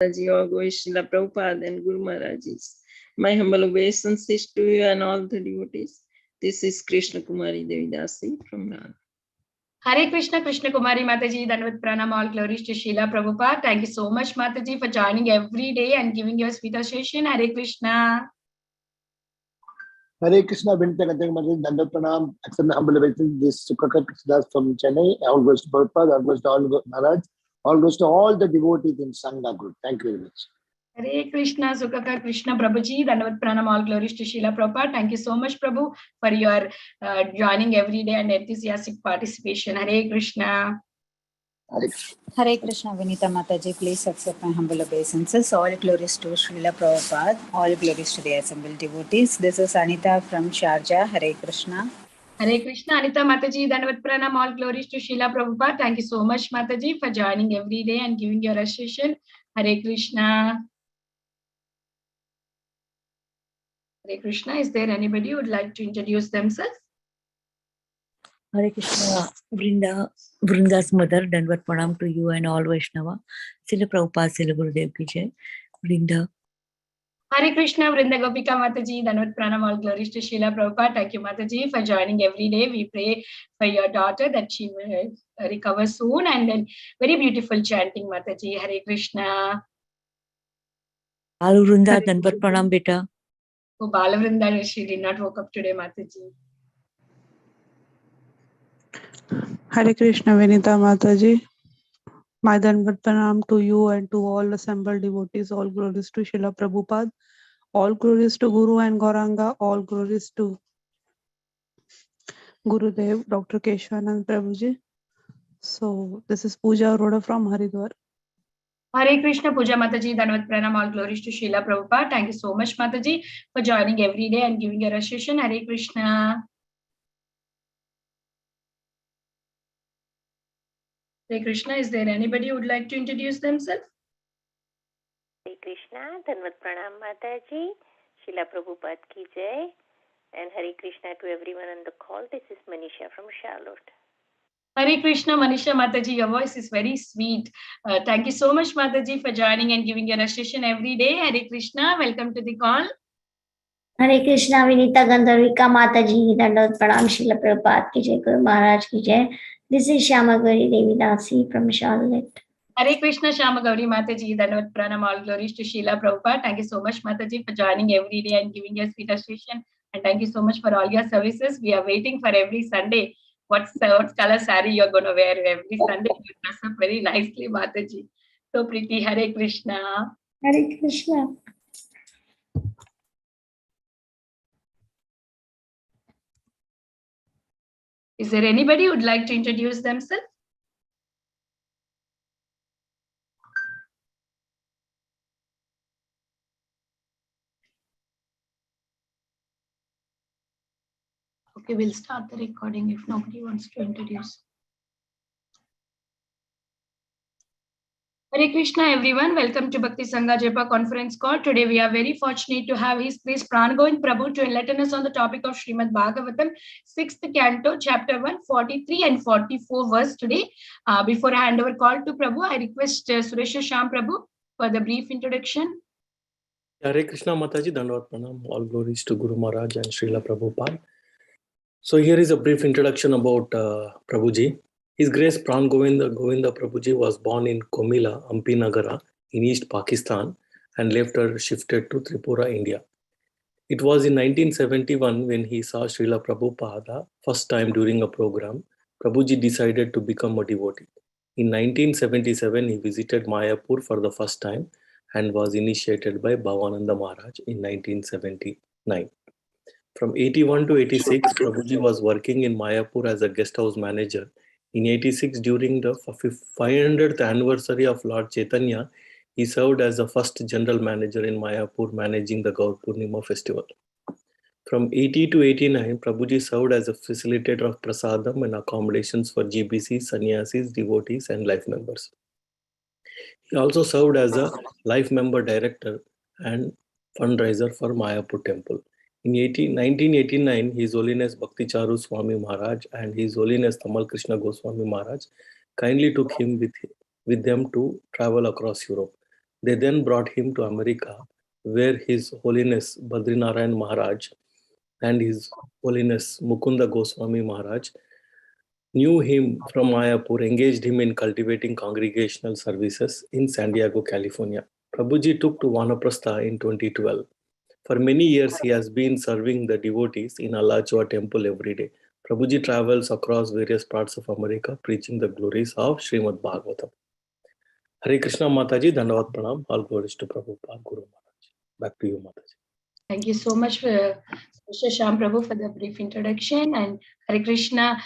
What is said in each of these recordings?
Or Srila Prabhupada and Guru Maharajis. My humble obeisances to you and all the devotees. This is Krishna Kumari Devidasi from Rana. Hare Krishna, Krishna Kumari Mataji, Dandavat Pranam, all glories to Srila Prabhupada. Thank you so much, Mataji, for joining every day and giving your sweet association. Hare Krishna. Hare Krishna, Dandavat Pranam, accept my humble obeisance. This Sukaka Krishnadas from Chennai. All goes to Prabhupada, all goes to all Maharaj, all goes to all the devotees in Sangha group. Thank you very much. Hare Krishna, Sukaka Krishna Prabhuji, Dandavat Pranam, all glories to Srila Prabhupada. Thank you so much, Prabhu, for your joining every day and enthusiastic participation. Hare Krishna. Hare Krishna, Vinita Mataji, please accept my humble obeisances. All glories to Srila Prabhupada, all glories to the assembled devotees. This is Anita from Sharjah. Hare Krishna. Hare Krishna, Anita Mataji, Dandavat Pranam, all glories to Srila Prabhupada. Thank you so much, Mataji, for joining every day and giving your association. Hare Krishna. Hare Krishna, is there anybody who would like to introduce themselves? Hare Krishna, Vrinda's mother, Dandavat Pranam to you and all Vaishnava. Srila Prabhupada, Srila Gurudev ki jai. Vrinda. Hare Krishna, Vrinda Gopika Mataji, Dandavat Pranam, all glories to Srila Prabhupada. Thank you, Mataji, for joining every day. We pray for your daughter that she will recover soon, and then very beautiful chanting, Mataji. Hare Krishna. Alu Vrinda, Dandavat Pranam, beta. Oh, Balavrinda, she did not woke up today, Mataji. Hare Krishna, Vinita Mataji. My Dandavat Pranam to you and to all assembled devotees. All glories to Srila Prabhupada. All glories to Guru and Gauranga. All glories to Gurudev, Dr. Keshavanand Prabhuji. So this is Pooja Arora from Haridwar. Hare Krishna, Pooja Mataji, Dandavat Pranam, all glories to Srila Prabhupada. Thank you so much, Mataji, for joining every day and giving your association. Hare Krishna. Hare Krishna, is there anybody who would like to introduce themselves? Hare Krishna, Dandavat Pranam Mataji, Srila Prabhupada ki jai, and Hare Krishna to everyone on the call. This is Manisha from Charlotte. Hare Krishna, Manisha Mataji, your voice is very sweet. Thank you so much, Mataji, for joining and giving your association every day. Hare Krishna, welcome to the call. Hare Krishna, Vinita Gandharvika Mataji, Dandavat Pranam, Srila Prabhupada ki jai, Guru Maharaj ki jai. This is Shyama Gauri Devidasi from Charlotte. Hare Krishna, Shyama Gauri Mataji, Dandavat Pranam, all glories to Srila Prabhupada. Thank you so much, Mataji, for joining every day and giving your sweet association. And thank you so much for all your services. We are waiting for every Sunday. What color saree you're going to wear every Sunday? You dress up very nicely, Mataji. So pretty. Hare Krishna. Hare Krishna. Is there anybody who would like to introduce themselves? Okay, we'll start the recording if nobody wants to introduce. Hare Krishna, everyone. Welcome to Bhakti Sangha Japa conference call. Today we are very fortunate to have His Grace Pran Govind Prabhu to enlighten us on the topic of Srimad Bhagavatam 6th canto, chapter 1, 43 and 44 verse today. Before I hand over call to Prabhu, I request Suresh Sham Prabhu for the brief introduction. Hare Krishna Mataji, Dandavat Pranam. All glories to Guru Maharaj and Srila Prabhupada. So here is a brief introduction about Prabhuji. His Grace Pran Govinda Prabhuji was born in Komila, Ampi Nagara in East Pakistan and later shifted to Tripura, India. It was in 1971 when he saw Srila Prabhupada first time during a program. Prabhuji decided to become a devotee. In 1977, he visited Mayapur for the first time and was initiated by Bhavananda Maharaj in 1979. From 81 to 86, Prabhuji was working in Mayapur as a guest house manager. In 86, during the 500th anniversary of Lord Chaitanya, he served as the first general manager in Mayapur, managing the Gaur Purnima festival. From 80 to 89, Prabhuji served as a facilitator of prasadam and accommodations for GBCs, sannyasis, devotees, and life members. He also served as a life member director and fundraiser for Mayapur temple. In 1989, His Holiness Bhakti Charu Swami Maharaj and His Holiness Tamal Krishna Goswami Maharaj kindly took him with them to travel across Europe. They then brought him to America, where His Holiness Badrinarayan Maharaj and His Holiness Mukunda Goswami Maharaj knew him from Mayapur, engaged him in cultivating congregational services in San Diego, California. Prabhuji took to Vanaprastha in 2012. For many years, he has been serving the devotees in Alachua temple every day. Prabhuji travels across various parts of America, preaching the glories of Srimad Bhagavatam. Hare Krishna Mataji, Dandavat Pranam, all glories to Prabhupada, Guru Maharaj. Back to you, Mataji. Thank you so much, Mr. Shyam Prabhu, for the brief introduction. And Hare Krishna,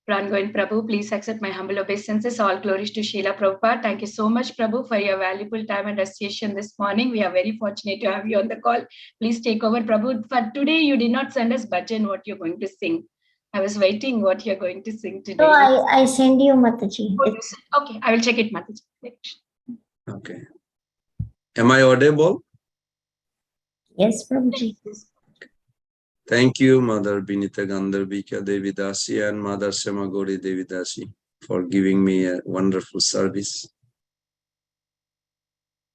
Pran Govind Prabhu, please accept my humble obeisances. All glories to Srila Prabhupada. Thank you so much, Prabhu, for your valuable time and association this morning. We are very fortunate to have you on the call. Please take over, Prabhu. For today, you did not send us bhajan, what you're going to sing. I was waiting what you're going to sing today. So I send you, Mataji. Okay, I will check it, Mataji. Okay. Am I audible? Yes, Prabhuji. Thank you, Mother Binita Gandharvika Devidasi and Mother Semagori Devidasi for giving me a wonderful service.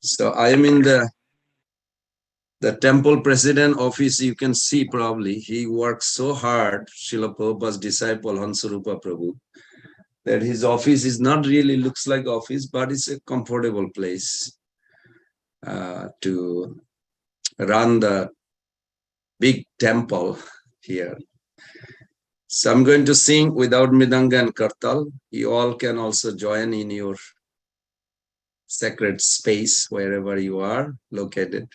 So I am in the temple president office. You can see probably he works so hard, Srila Prabhupada's disciple Hansarupa Prabhu, that his office is not really looks like office, but it's a comfortable place to run the big temple here. So I'm going to sing without Mridanga and Kartal. You all can also join in your sacred space wherever you are located.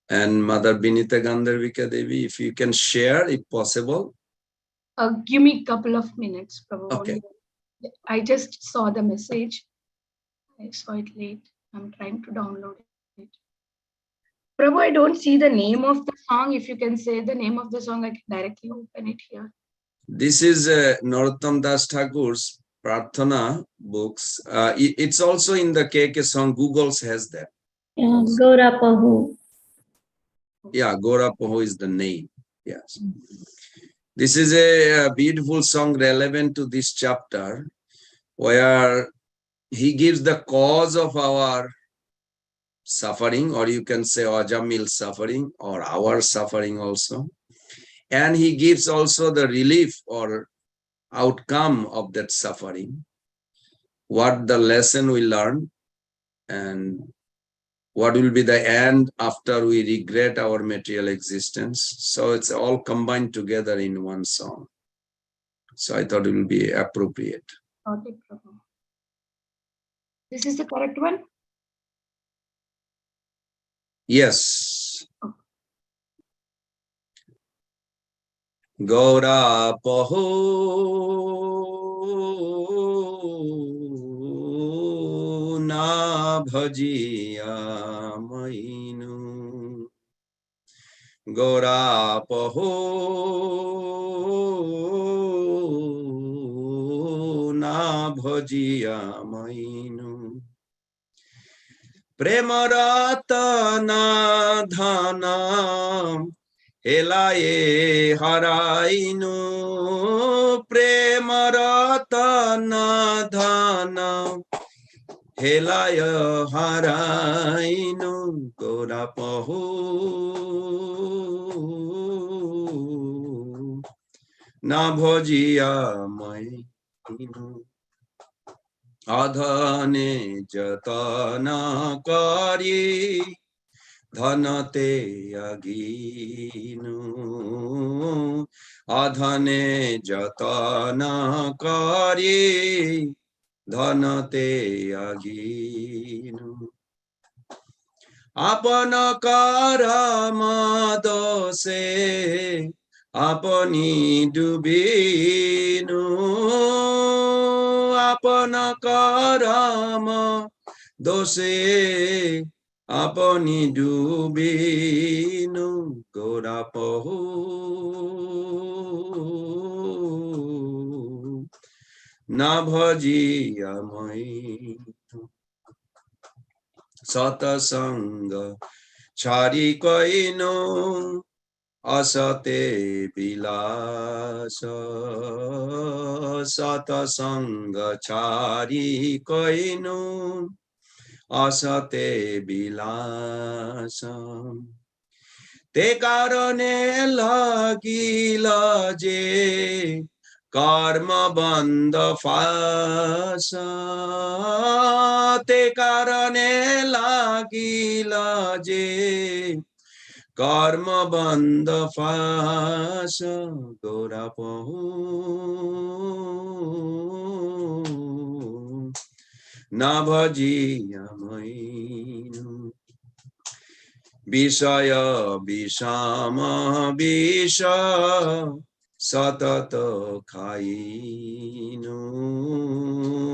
And Mother Binita Gandharvika Devi, if you can share, if possible. Give me a couple of minutes, probably. Okay. I just saw the message. I saw it late. I'm trying to download it. Prabhu, I don't see the name of the song. If you can say the name of the song, I can directly open it here. This is Narottam Das Thakur's Prarthana books. It's also in the KK song. Google's has that. Yeah, Gora Pahu. Yeah, Gora Pahu is the name. Yes. This is a beautiful song relevant to this chapter, where he gives the cause of our suffering, or you can say Ajamil suffering, or our suffering also. And he gives also the relief or outcome of that suffering, what the lesson we learn, and what will be the end after we regret our material existence. So it's all combined together in one song. So I thought it will be appropriate. Okay, Prabhu. This is the correct one? Yes. Gaura Paho na bhajiya mainu. Gaura Paho na bhajiya mainu. Premarata dhana helaye harainu. Premarata dhana helaya harainu. Gaura Pahu na bhajiya mainu. Adhane jatana kari dhanate aginu. Adhane jatana kari dhanate aginu. Apana karama dose apani dubinu. Apana karama dose apani dubinu. Gaura Pahu na bhajiya mainu. Satasanga chari kaino asate bilasa satasanga chari koinu asate bilasa te karane lagila je karma bandha fasa te karane lagila je karma bandha fasa gora pahu na bhajiya mainu Vishaya Vishama Visha Satata Khainu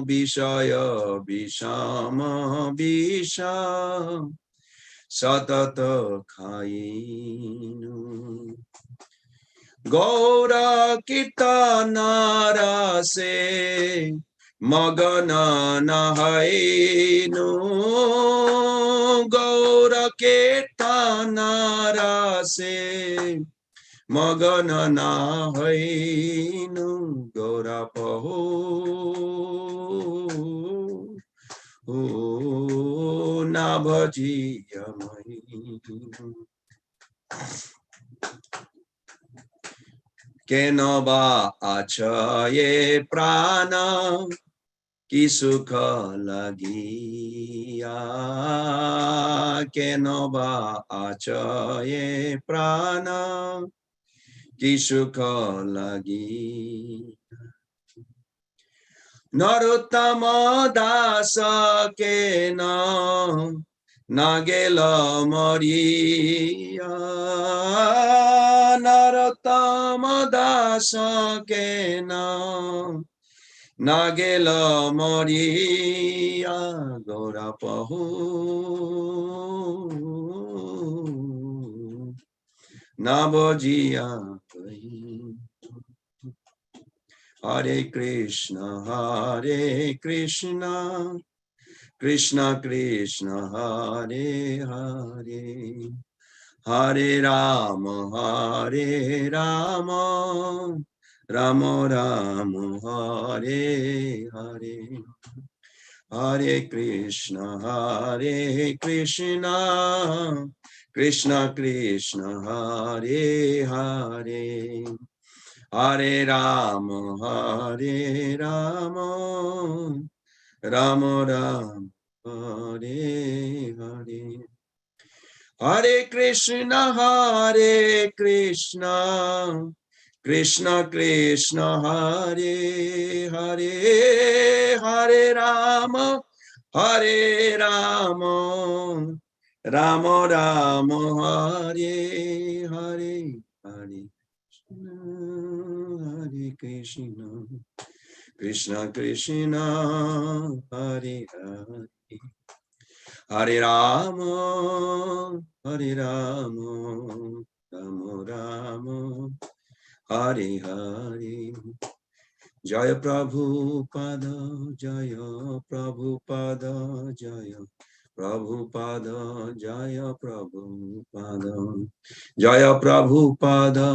Vishaya Vishama Visha Satata Khainu Gaura Kirtanara se Magana Nahainu Gaura Kirtanara se Magana Nahainu Gaura Paho Nabhajiya Mainu Kenova achaye prana ki sukha lagiya Kenova achaye prana ki sukha lagiya Narottama dasa kena Nagela Maria Narottama dasa kena Nagela Maria Gora Pahu Nabhajiya Hare Krishna Krishna Krishna Hare Hare Hare Rama Rama Rama Hare Hare Hare Krishna Krishna Krishna Hare Hare Hare Rama Rama Rama Hare Hare Hare Krishna Krishna Krishna Hare Hare Hare Rama Rama Rama Hare Hare Hare Hare Krishna Krishna Krishna Hare Hare Hare Rama Rama Rama Hare Hare Jaya Prabhupada Jaya Prabhupada Jaya Prabhupada Jaya Prabhupada Jaya Prabhupada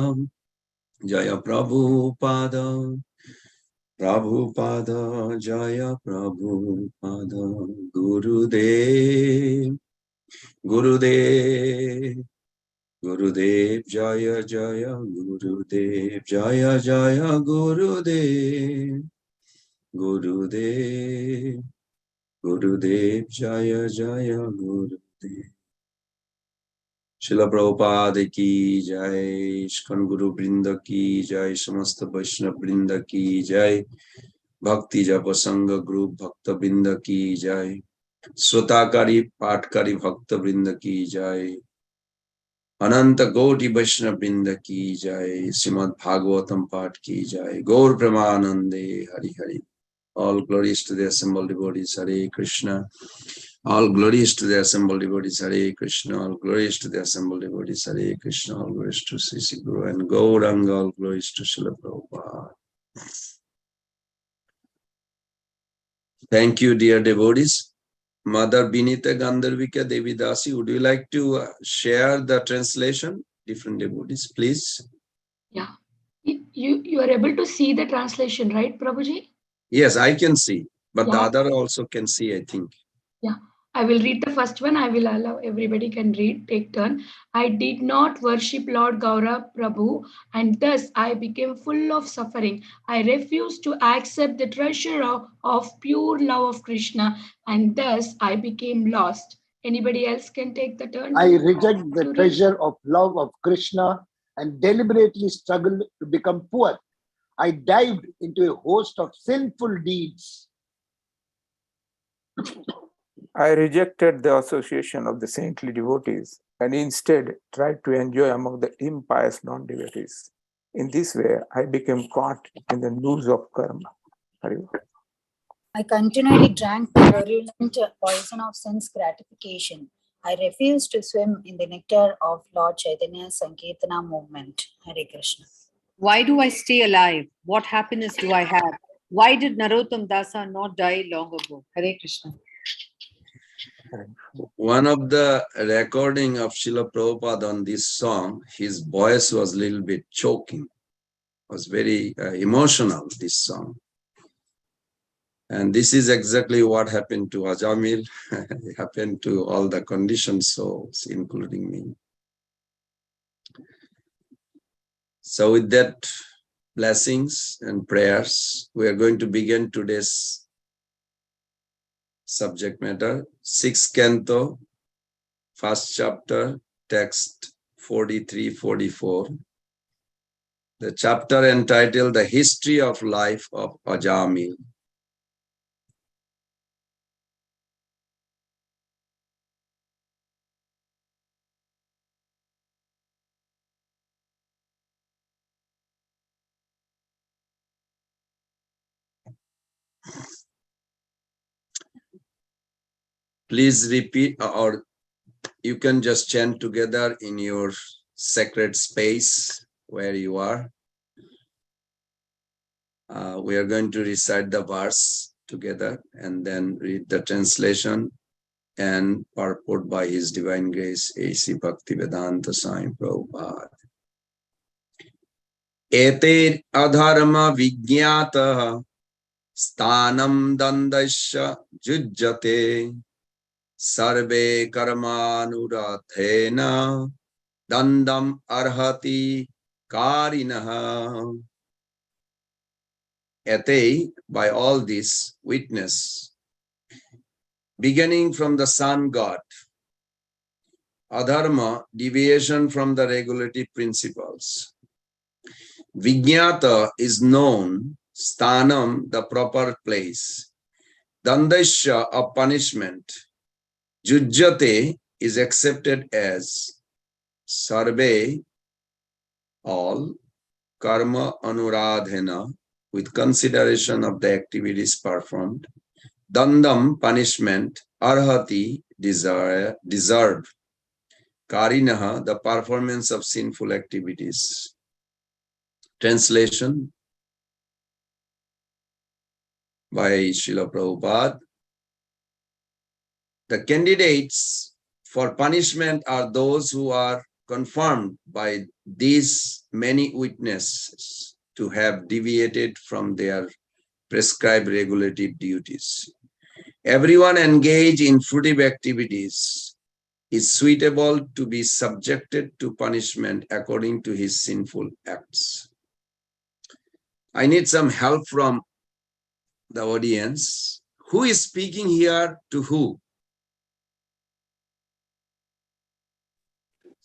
Jaya Prabhupada Prabhupada Jaya Prabhupada Gurudev Jaya Jaya Gurudev Jaya Jaya Gurudev Jaya Jaya Gurudev Srila Prabhupada ki jai, Ishkan Guru Brinda ki jai, Samasta Vaishnava Brinda ki jai, Bhakti Japa Sangha Group Bhakta Brinda ki jai, Sotakari Patkari Bhakta Brinda ki jai, Ananta Goti Vaishnava Brinda ki jai, Srimad Bhagavatam Path ki jai, Gaur Premanande Hari Hari. All glories to the assembled devotees, Hare Krishna. All glories to the assembled devotees, Hare Krishna. All glories to the assembled devotees, Hare Krishna. All glories to Sri Guru and Gauranga. All glories to Srila Prabhupada. Thank you, dear devotees. Mother Binita Gandharvika Devi Dasi, would you like to share the translation? different devotees, please. Yeah. You are able to see the translation, right, Prabhuji? Yes, I can see, but the Yeah. other also can see, I think. Yeah, I will read the first one. I will allow everybody can read, take turn. I did not worship Lord Gaura Prabhu, and thus I became full of suffering. I refused to accept the treasure of pure love of Krishna, and thus I became lost. Anybody else can take the turn? I reject the treasure of love of Krishna and deliberately struggled to become poor. I dived into a host of sinful deeds. I rejected the association of the saintly devotees and instead tried to enjoy among the impious non-devotees. In this way, I became caught in the noose of karma. I continually drank the virulent poison of sense gratification. I refused to swim in the nectar of Lord Chaitanya's Sankirtana movement. Hare Krishna. Why do I stay alive? What happiness do I have? Why did Narottam Dasa not die long ago? Hare Krishna. One of the recording of Srila Prabhupada on this song, his voice was a little bit choking. It was very emotional, this song. And this is exactly what happened to Ajamil. It happened to all the conditioned souls, including me. So with that blessings and prayers, we are going to begin today's subject matter, 6th canto, 1st chapter, text 43-44. The chapter entitled The History of Life of Ajamil. Please repeat, or you can just chant together in your sacred space where you are. We are going to recite the verse together and then read the translation and purport by His Divine Grace, A.C. Bhaktivedanta Swami Prabhupada. Eter adharma vigyata stanam dandasya jujjate sarve karmanurathena dandam arhati karinaha. Ete, by all this, witness, beginning from the sun god, adharma, deviation from the regulative principles. Vijnata is known, sthanam, the proper place. Dandasya, a punishment. Jujjate is accepted as sarve, all, karma anuradhena, with consideration of the activities performed. Dandam, punishment. Arhati, deserved. Karinaha, the performance of sinful activities. Translation by Srila Prabhupada. The candidates for punishment are those who are confirmed by these many witnesses to have deviated from their prescribed regulative duties. Everyone engaged in fruitive activities is suitable to be subjected to punishment according to his sinful acts. I need some help from the audience. Who is speaking here to who?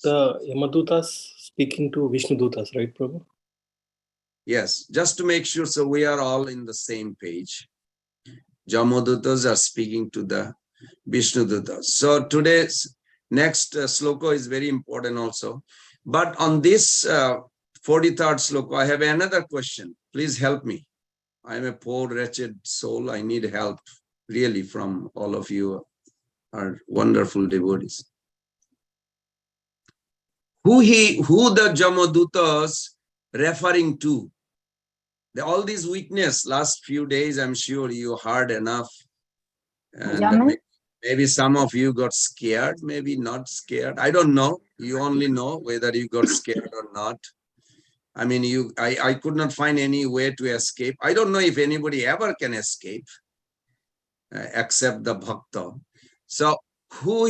The Yamadutas speaking to Vishnudutas, right, Prabhu? Yes, just to make sure, so we are all in the same page. Jamadutas are speaking to the Vishnudutas. So today's next sloka is very important also. But on this 43rd sloka, I have another question. Please help me. I am a poor, wretched soul. I need help, really, from all of you, are wonderful devotees. Who the Jamadutas referring to? All these witness last few days, I'm sure you heard enough. And Maybe some of you got scared, maybe not scared. I don't know. You only know whether you got scared or not. I mean, I could not find any way to escape. I don't know if anybody ever can escape except the bhakta. So who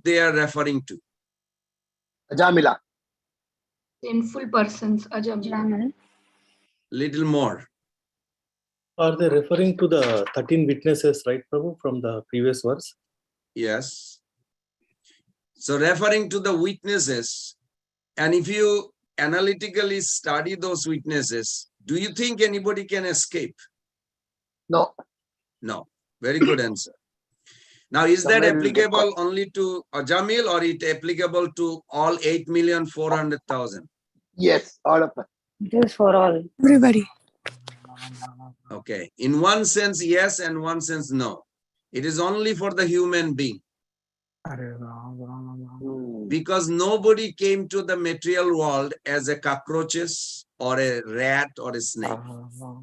they are referring to? Ajamila. Sinful persons, Ajamila. Little more. Are they referring to the 13 witnesses, right, Prabhu, from the previous verse? Yes. So referring to the witnesses, and if you analytically study those witnesses, do you think anybody can escape? No. No. Very good answer. Now, is that applicable only to Ajamil or it applicable to all 8,400,000? Yes, all of us. It is for all. Everybody. Okay. In one sense, yes, and one sense, no. It is only for the human being. Because nobody came to the material world as a cockroaches or a rat or a snake.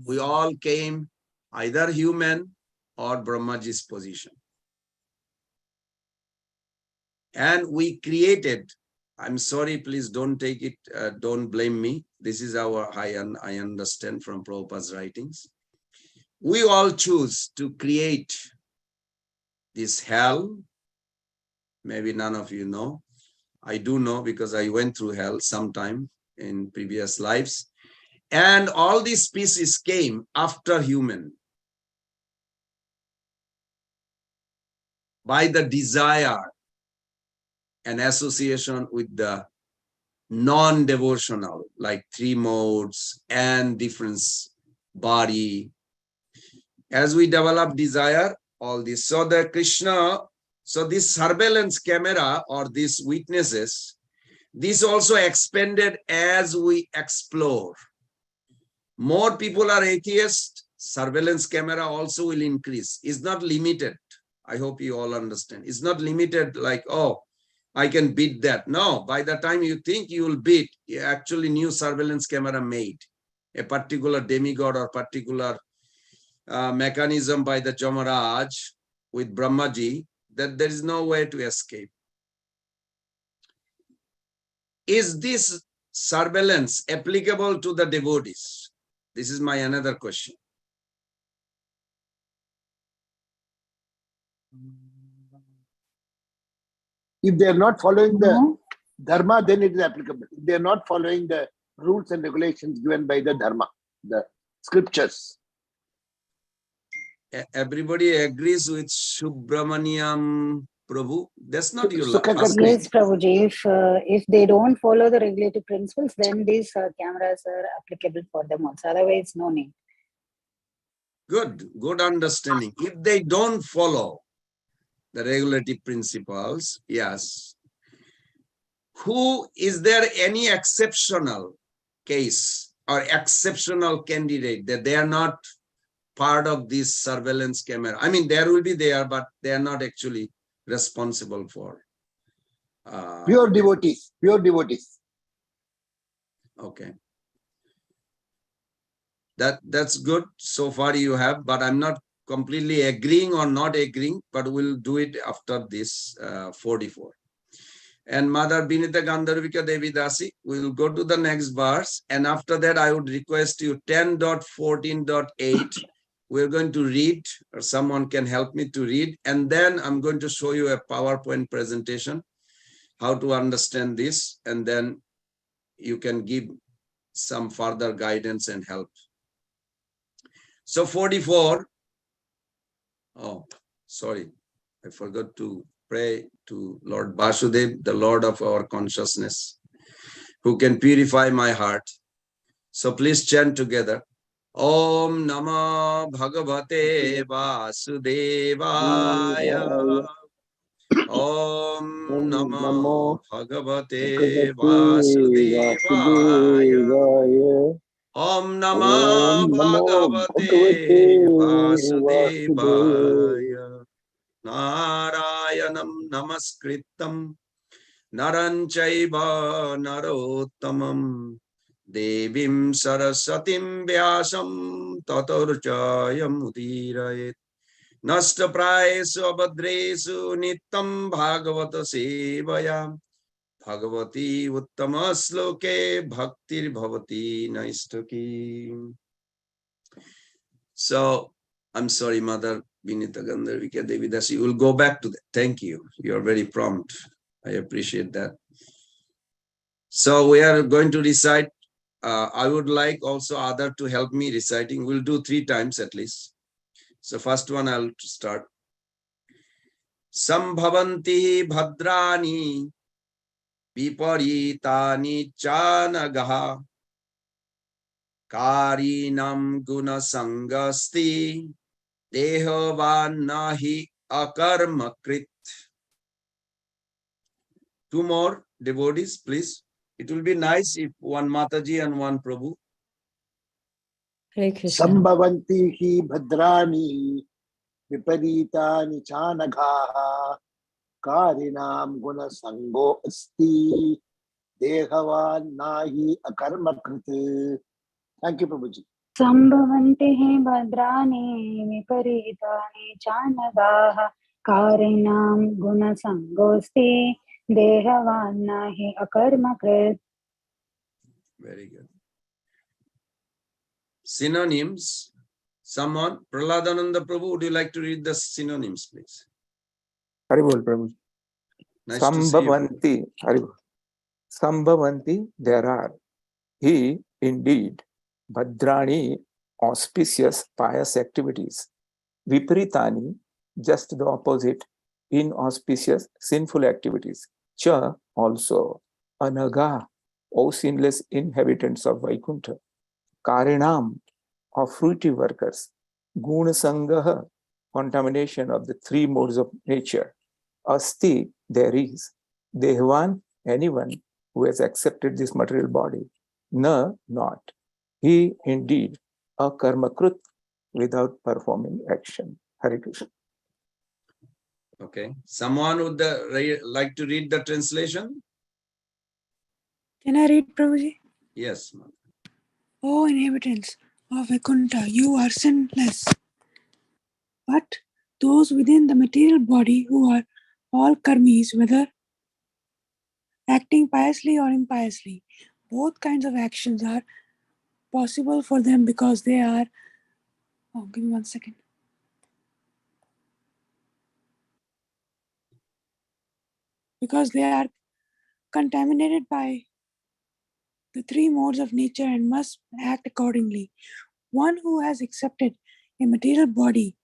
We all came either human or Brahmaji's position. And we created, I'm sorry, please don't take it, don't blame me. This is our, I understand from Prabhupada's writings. We all choose to create this hell. Maybe none of you know. I do know because I went through hell sometime in previous lives. And all these species came after human by the desire and association with the non-devotional, like 3 modes and difference body. As we develop desire, all this. So the Krishna, so this surveillance camera or these witnesses, this also expanded as we explore. More people are atheists, surveillance camera also will increase. It's not limited. I hope you all understand. It's not limited like, oh, I can beat that. No, by the time you think you will beat, actually new surveillance camera made. A particular demigod or particular mechanism by the Jamaraj with Brahmaji, that there is no way to escape. Is this surveillance applicable to the devotees? This is my another question. If they are not following the dharma, then it is applicable. If they are not following the rules and regulations given by the dharma, the scriptures. Everybody agrees with Subramaniam Prabhu. That's not your Yes, Yes, Prabhuji. If they don't follow the regulative principles, then these cameras are applicable for them also. Otherwise, no need. Good understanding. If they don't follow the regulative principles, yes. Who is there any exceptional case or exceptional candidate that they are not part of this surveillance camera? I mean, there will be there, but they are not actually responsible for. Pure devotees, pure devotees. Okay. That's good. So far you have, but I'm not completely agreeing or not agreeing, but we'll do it after this 44. And Mother Binita Gandharvika Devi Dasi, we'll go to the next verse. And after that, I would request you 10.14.8. We're going to read, or someone can help me to read. And then I'm going to show you a PowerPoint presentation, how to understand this. And then you can give some further guidance and help. So 44. Oh, sorry. I forgot to pray to Lord Vasudev, the Lord of our consciousness, who can purify my heart. So please chant together. Om Namah Bhagavate Vasudevaya. Om Namah Bhagavate Vasudevaya. Om Namah Bhagavate Vasudevaya. Narayanam Namaskritam Naranchaiva Narottamam Devim Sarasatim Vyasam Tatorjayam Udirayet Nashtaprayesu abhadresu nitam bhagavata sevaya bhagavati uttama sloke bhaktir bhavati naistaki. So, I'm sorry, Mother Vinita Gandharvika Devidasi. We'll go back to that. Thank you. You are very prompt. I appreciate that. So we are going to recite. I would like also other to help me reciting. We'll do 3 times at least. So first one I'll start. Sambhavanti bhadrani viparitani chanagaha karinam guna sangasti dehavan nahi akarmakrit. 2 more devotees, please. It will be nice if one Mataji and one Prabhu. Hare Krishna. Sambhavanti hi bhadrani viparitani chanagaha karinam guna sango asti dehavan nahi akarmakrit. Thank you, Prabhuji. Sambhavanti bhadrani viparitani chanagaha karinam guna sangosti dehavan nahi akarmakrit. Very good. Synonyms. Someone, Prahladananda Prabhu, would you like to read the synonyms, please? Haribol, Prabhu. Nice to see you. Sambhavanti, Haribol. Sambhavanti, there are. He, indeed, Bhadrani, auspicious, pious activities. Viparitani, just the opposite, inauspicious, sinful activities. Cha, also. Anaga, O sinless inhabitants of Vaikuntha. Karinam, of fruitive workers. Guna Sangaha, contamination of the 3 modes of nature. Asti, there is. Dehvan, anyone who has accepted this material body. Na, not. He, indeed, a karmakrut, without performing action. Hare Krishna. Okay. Someone would like to read the translation? Can I read, Prabhuji? Yes. O inhabitants of Vaikuntha, you are sinless. But those within the material body who are all karmis, whether acting piously or impiously, both kinds of actions are possible for them because they are, give me 1 second. Because they are contaminated by the 3 modes of nature and must act accordingly. One who has accepted a material body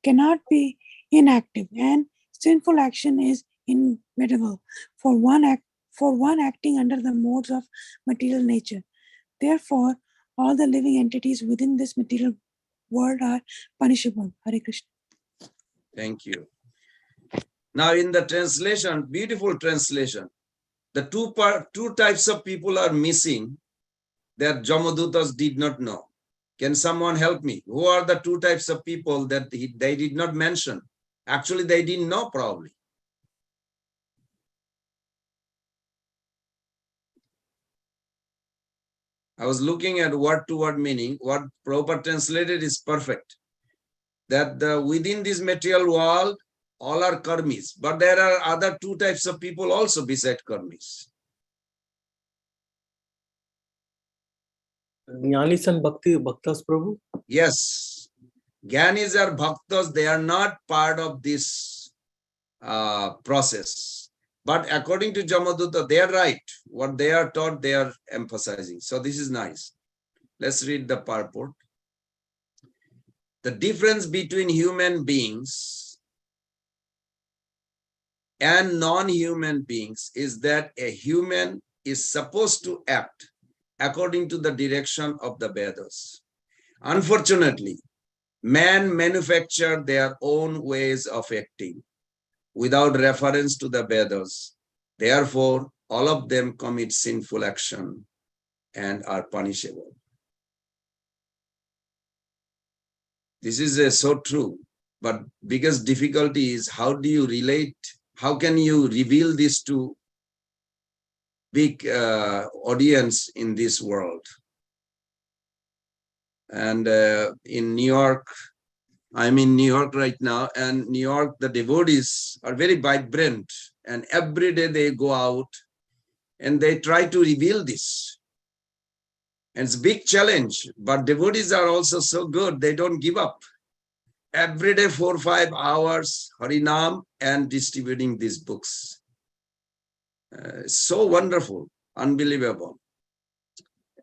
cannot be inactive, and sinful action is inevitable for one acting under the modes of material nature. Therefore, all the living entities within this material world are punishable. Hare Krishna. Thank you. Now in the translation, beautiful translation, the two types of people are missing that Jamadutas did not know. Can someone help me? Who are the 2 types of people that they did not mention? Actually, they didn't know probably. I was looking at word-to-word meaning. What Prabhupada translated is perfect. That within this material world, all are karmis. But there are other 2 types of people also beside karmis. Jnanis and Bhaktas, Prabhu? Yes. Jnanis are bhaktas. They are not part of this process. But according to Jamaduta, they are right. What they are taught, they are emphasizing. So this is nice. Let's read the purport. The difference between human beings and non-human beings is that a human is supposed to act according to the direction of the Vedas. Unfortunately, man manufactured their own ways of acting without reference to the Vedas. Therefore, all of them commit sinful action and are punishable. This is so true, but biggest difficulty is how do you relate? How can you reveal this to big audience in this world? And in New York, I'm in New York right now, and New York, the devotees are very vibrant, and every day they go out and they try to reveal this. And it's a big challenge, but devotees are also so good, they don't give up. Every day, 4 or 5 hours, Harinam and distributing these books. So wonderful, unbelievable.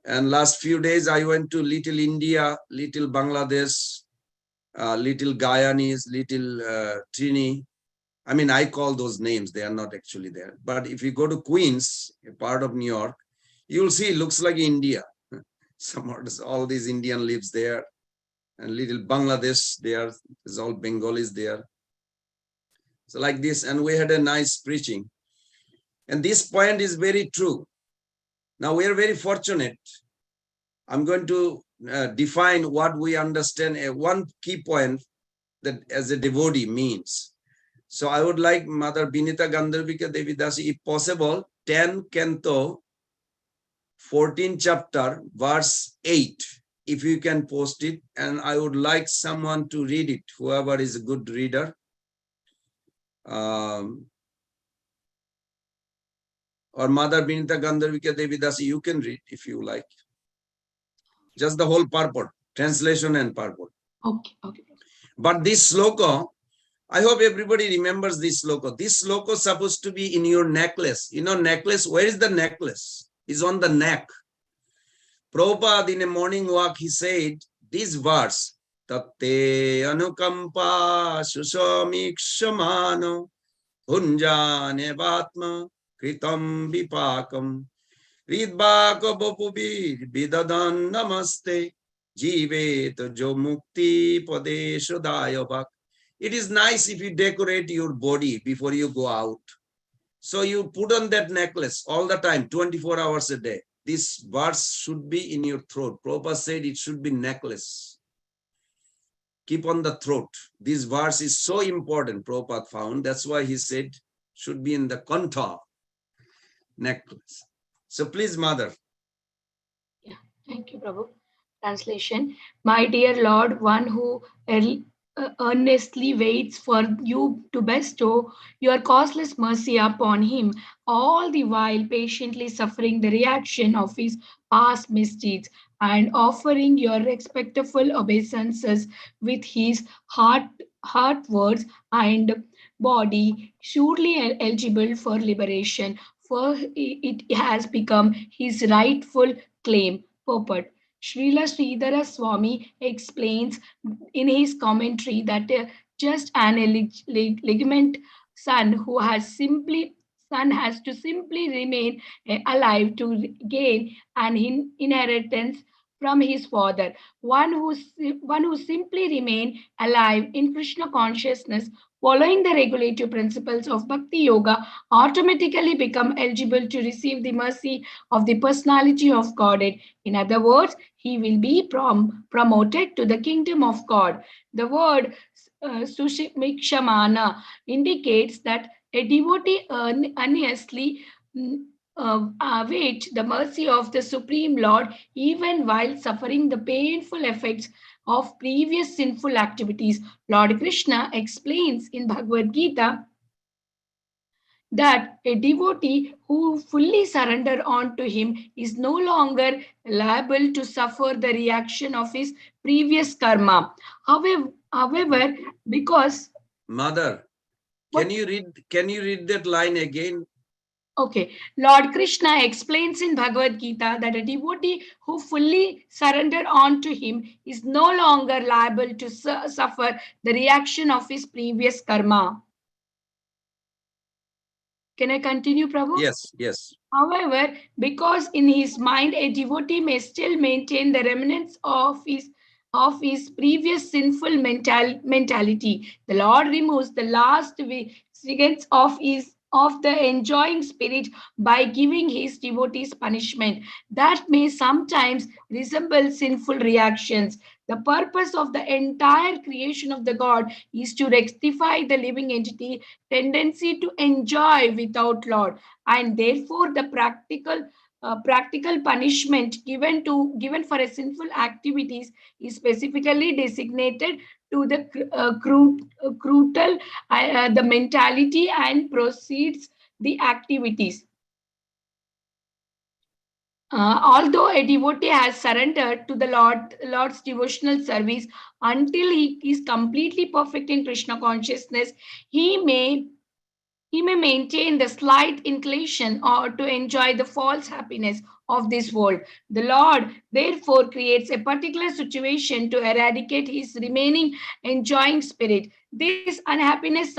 And last few days, I went to little India, little Bangladesh, little Guyanese, little Trini. I mean, I call those names, they are not actually there. But if you go to Queens, a part of New York, you'll see it looks like India. All these Indian lives there. And little Bangladesh, there's all Bengalis there. So like this, and we had a nice preaching. And this point is very true. Now we are very fortunate. I'm going to define what we understand, one key point that as a devotee means. So I would like Mother Binita Gandharvika Devidasi, if possible, 10 Canto, 14 chapter, verse 8, if you can post it. And I would like someone to read it, whoever is a good reader. Or Mother Binita Gandharvika Devidasi, you can read if you like. Just the whole purport, translation and purport. Okay. But this sloka, I hope everybody remembers this sloka. This sloka is supposed to be in your necklace. You know, necklace, where is the necklace? It's on the neck. Prabhupada, in a morning walk, he said this verse, Tatte anukampa susamiksamano hunjane vatma kritam vipakam ridbaka bopubi bidadan namaste jivet jo mukti padesho dayavak. It is nice if you decorate your body before you go out. So you put on that necklace all the time, 24 hours a day. This verse should be in your throat. Prabhupada said it should be necklace. Keep on the throat. This verse is so important, Prabhupada found. That's why he said should be in the contour necklace. So please, Mother. Yeah, thank you, Prabhu. Translation. My dear Lord, one who earnestly waits for you to bestow your causeless mercy upon him, all the while patiently suffering the reaction of his past misdeeds and offering your respectful obeisances with his heart words and body, surely eligible for liberation, for it has become his rightful claim. Purport. Srila Sridhara Swami explains in his commentary that just an ligament son who has to simply remain alive to gain an inheritance from his father. One who simply remain alive in Krishna consciousness, following the regulative principles of Bhakti Yoga, automatically become eligible to receive the mercy of the personality of Godhead. In other words, he will be promoted to the kingdom of God. The word Sushimikshamana indicates that a devotee earnestly await the mercy of the Supreme Lord even while suffering the painful effects of previous sinful activities. Lord Krishna explains in Bhagavad Gita that a devotee who fully surrender on to him is no longer liable to suffer the reaction of his previous karma. However, because Mother, can you read that line again? Okay, Lord Krishna explains in Bhagavad Gita that a devotee who fully surrender on to him is no longer liable to suffer the reaction of his previous karma. Can I continue, Prabhu? Yes. However, because in his mind a devotee may still maintain the remnants of his previous sinful mentality, the Lord removes the last seconds of the enjoying spirit by giving his devotees punishment that may sometimes resemble sinful reactions. The purpose of the entire creation of the God is to rectify the living entity tendency to enjoy without Lord, and therefore the practical practical punishment given for a sinful activities is specifically designated to the cruel, the mentality and proceeds the activities. Although a devotee has surrendered to the Lord's devotional service until he is completely perfect in Krishna consciousness, he may maintain the slight inclination or to enjoy the false happiness of this world. The Lord therefore creates a particular situation to eradicate his remaining enjoying spirit. This unhappiness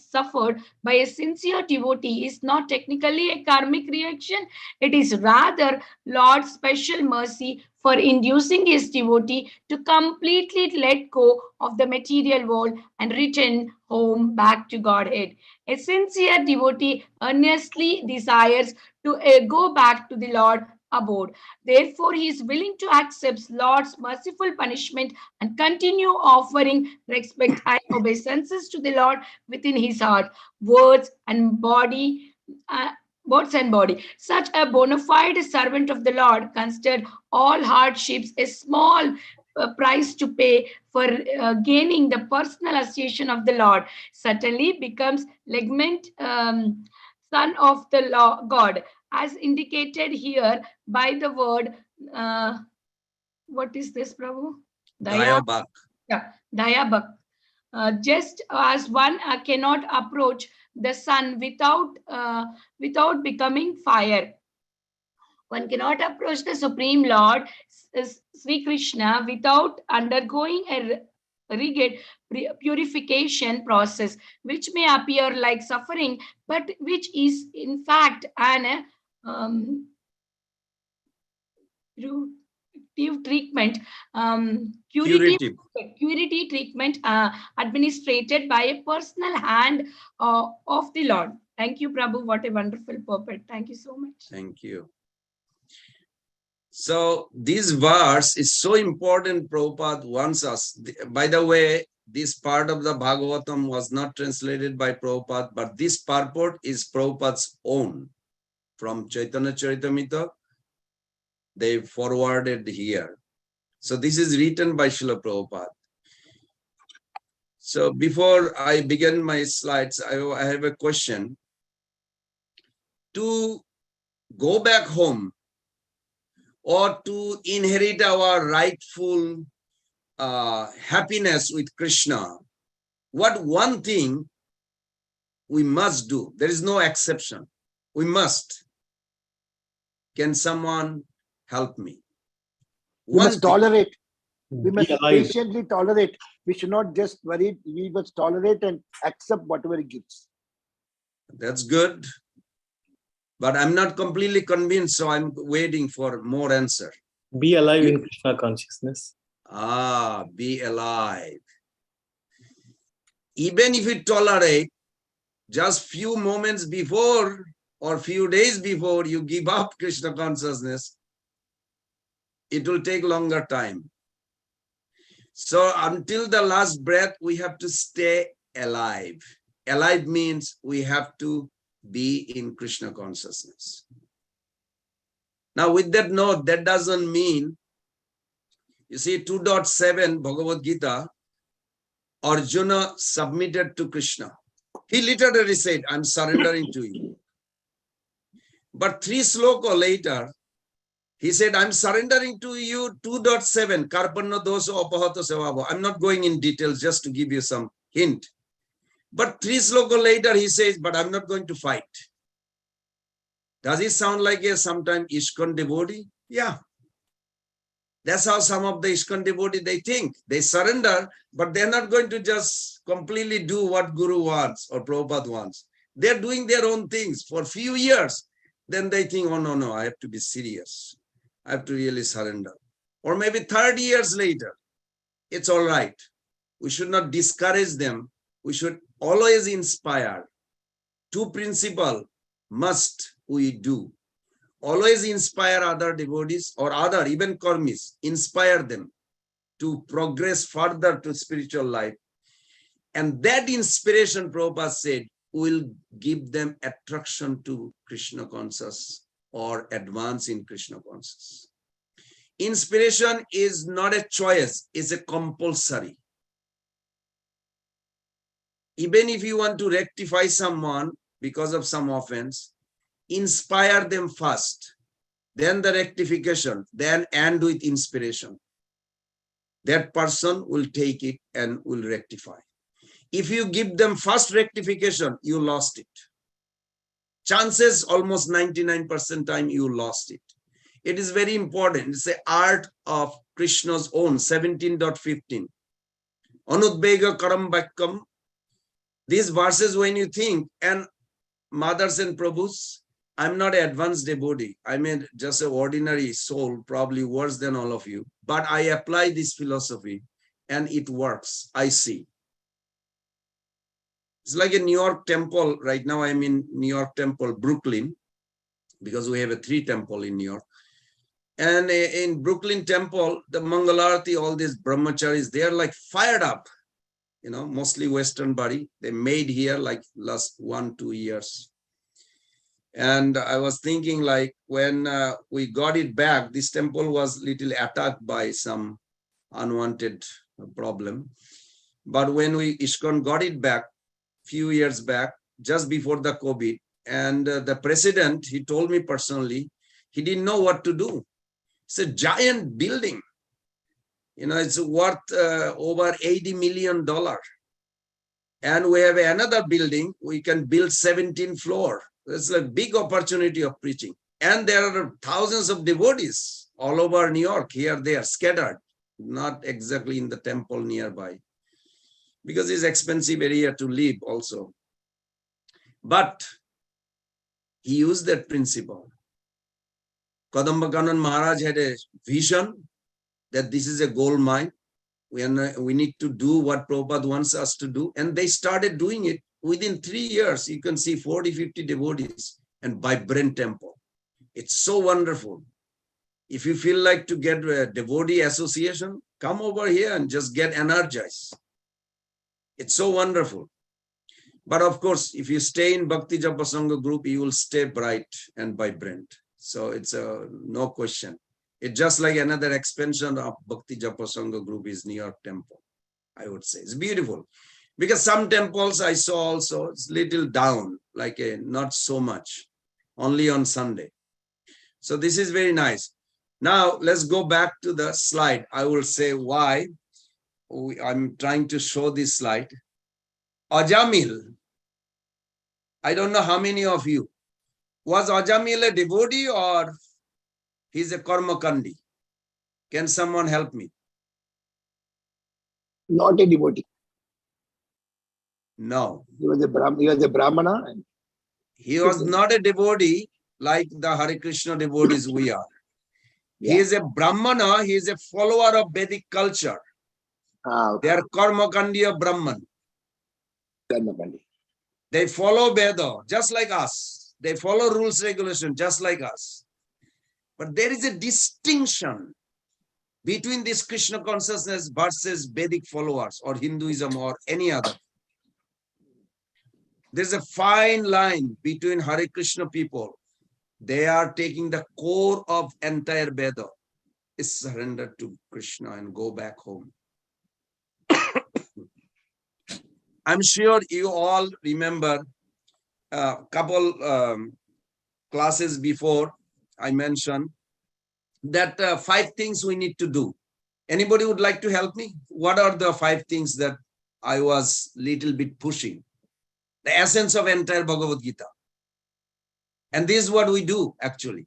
suffered by a sincere devotee is not technically a karmic reaction. It is rather Lord's special mercy for inducing his devotee to completely let go of the material world and return home back to Godhead. A sincere devotee earnestly desires to go back to the Lord abode. Therefore, he is willing to accept Lord's merciful punishment and continue offering respect and obeisances to the Lord within his heart, words and body. Such a bona fide servant of the Lord considered all hardships a small price to pay for gaining the personal association of the Lord. Certainly becomes legitimate son of the God, as indicated here by the word. What is this, Prabhu? Dayabak. Yeah, Dayabak. Just as one cannot approach the sun without becoming fire, one cannot approach the Supreme Lord, Sri Krishna, without undergoing a rigid purification process, which may appear like suffering, but which is in fact an treatment, curative treatment administered by a personal hand of the Lord. Thank you, Prabhu. What a wonderful purport. Thank you so much. Thank you. So this verse is so important. Prabhupada wants us. By the way, this part of the Bhagavatam was not translated by Prabhupada, but this purport is Prabhupada's own from Chaitanya Charitamrita. They forwarded here. So this is written by Srila Prabhupada. So before I begin my slides, I have a question. To go back home or to inherit our rightful happiness with Krishna, what one thing we must do? There is no exception. We must. Can someone help me? We must tolerate. We must alive. patiently tolerate. We should not just worry. We must tolerate and accept whatever he gives. That's good. But I'm not completely convinced, so I'm waiting for more answer. Be alive in Krishna consciousness. Be alive. Even if you tolerate, just few moments before or few days before you give up Krishna consciousness, it will take longer time. So until the last breath, we have to stay alive. Alive means we have to be in Krishna consciousness. Now with that note, that doesn't mean, you see 2.7 Bhagavad Gita, Arjuna submitted to Krishna. He literally said, I'm surrendering to you. But 3 sloka later, he said, I'm surrendering to you 2.7, Karpanna doso apahato sevavo. I'm not going in details, just to give you some hint. But 3 sloka later, he says, but I'm not going to fight. Does it sound like a sometime ISKCON devotee? Yeah. That's how some of the ISKCON devotees, they think. They surrender, but they're not going to just completely do what Guru wants or Prabhupada wants. They're doing their own things for a few years. Then they think, oh, no, I have to be serious. I have to really surrender. Or maybe 30 years later, it's all right. We should not discourage them. We should always inspire. 2 principles must we do. Always inspire other devotees or other, even karmis, inspire them to progress further to spiritual life. And that inspiration, Prabhupada said, will give them attraction to Krishna consciousness or advance in Krishna consciousness. Inspiration is not a choice, it's a compulsory. Even if you want to rectify someone because of some offense, inspire them first, then the rectification, then end with inspiration. That person will take it and will rectify. If you give them first rectification, you lost it. Chances almost 99% time you lost it. It is very important. It's the art of Krishna's own 17.15. Anudbega karam bhakkam. These verses, when you think, and mothers and prabhus, I'm not an advanced devotee. I'm just an ordinary soul, probably worse than all of you. But I apply this philosophy and it works. I see. It's like a New York temple. Right now I'm in New York temple, Brooklyn, because we have a 3 temple in New York. And in Brooklyn temple, the Mangalarti, all these brahmacharis, they are like fired up, mostly Western body. They made here like last 1-2 years. And I was thinking, like, when we got it back, this temple was little attacked by some unwanted problem. But when ISKCON got it back, few years back, just before the COVID, and the president, he told me personally, he didn't know what to do. It's a giant building. It's worth over $80 million. And we have another building, we can build 17 floors. It's a big opportunity of preaching. And there are thousands of devotees all over New York, here, they are scattered, not exactly in the temple nearby, because it's expensive area to live also. But he used that principle. Kadamba Kanan Maharaj had a vision that this is a gold mine. We need to do what Prabhupada wants us to do. And they started doing it. Within 3 years, you can see 40-50 devotees and vibrant temple. It's so wonderful. If you feel like to get a devotee association, come over here and just get energized. It's so wonderful. But of course, if you stay in Bhakti Japa Sangha group, you will stay bright and vibrant. So it's no question. It's just like another expansion of Bhakti Japa Sangha group is New York temple, I would say. It's beautiful. Because some temples I saw also, it's little down, like not so much, only on Sunday. So this is very nice. Now let's go back to the slide. I will say why I'm trying to show this slide. Ajamil, I don't know how many of you, was Ajamil a devotee or he's a karmakandi? Can someone help me? Not a devotee. No. He was a Brahmana. He was not a devotee like the Hare Krishna devotees we are. Yeah. He is a Brahmana, he is a follower of Vedic culture. Okay. They are Karmakandiya Brahman. They follow Veda just like us. They follow rules, regulations just like us. But there is a distinction between this Krishna consciousness versus Vedic followers or Hinduism or any other. There's a fine line between Hare Krishna people. They are taking the core of entire Veda, is surrender to Krishna and go back home. I'm sure you all remember a couple classes before I mentioned that 5 things we need to do. Anybody would like to help me? What are the 5 things that I was little bit pushing? The essence of entire Bhagavad Gita. And this is what we do actually.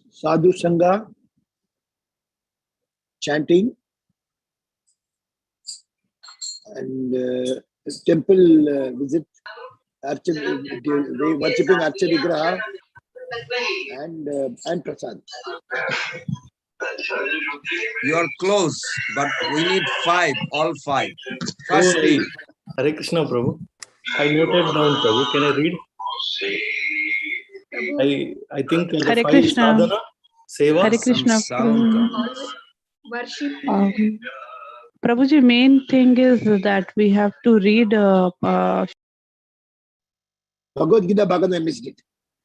Sadhu Sangha, chanting, and temple visit, worshipping Archa Vigraha, and Prasad. You are close, but we need 5, all 5. First thing. Hare Krishna, Prabhu. I noted down, Prabhu. Can I read? I think the Hare 5 Krishna. sadhana, seva. Hare Krishna. Worship. Prabhuji, main thing is that we have to read Bhagavad Gita Bhagavatam, I missed it.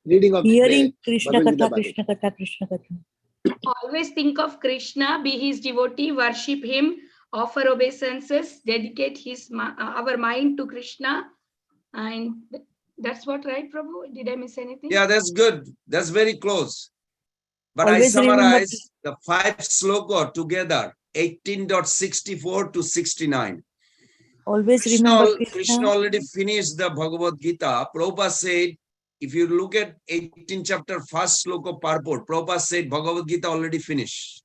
Reading of Hearing Krishna Bhagavad Gita Katha, Bhagavatam. Krishna Katha, Krishna Katha. Always think of Krishna, be his devotee, worship him, offer obeisances, dedicate our mind to Krishna. And that's what, right, Prabhu? Did I miss anything? Yeah, that's good. That's very close. But Always I remember summarize the 5 sloka together, 18.64 to 69. Always remember Krishna. Krishna already finished the Bhagavad Gita. Prabhupada said, if you look at 18th chapter, first sloka purport, Prabhupada said Bhagavad Gita already finished.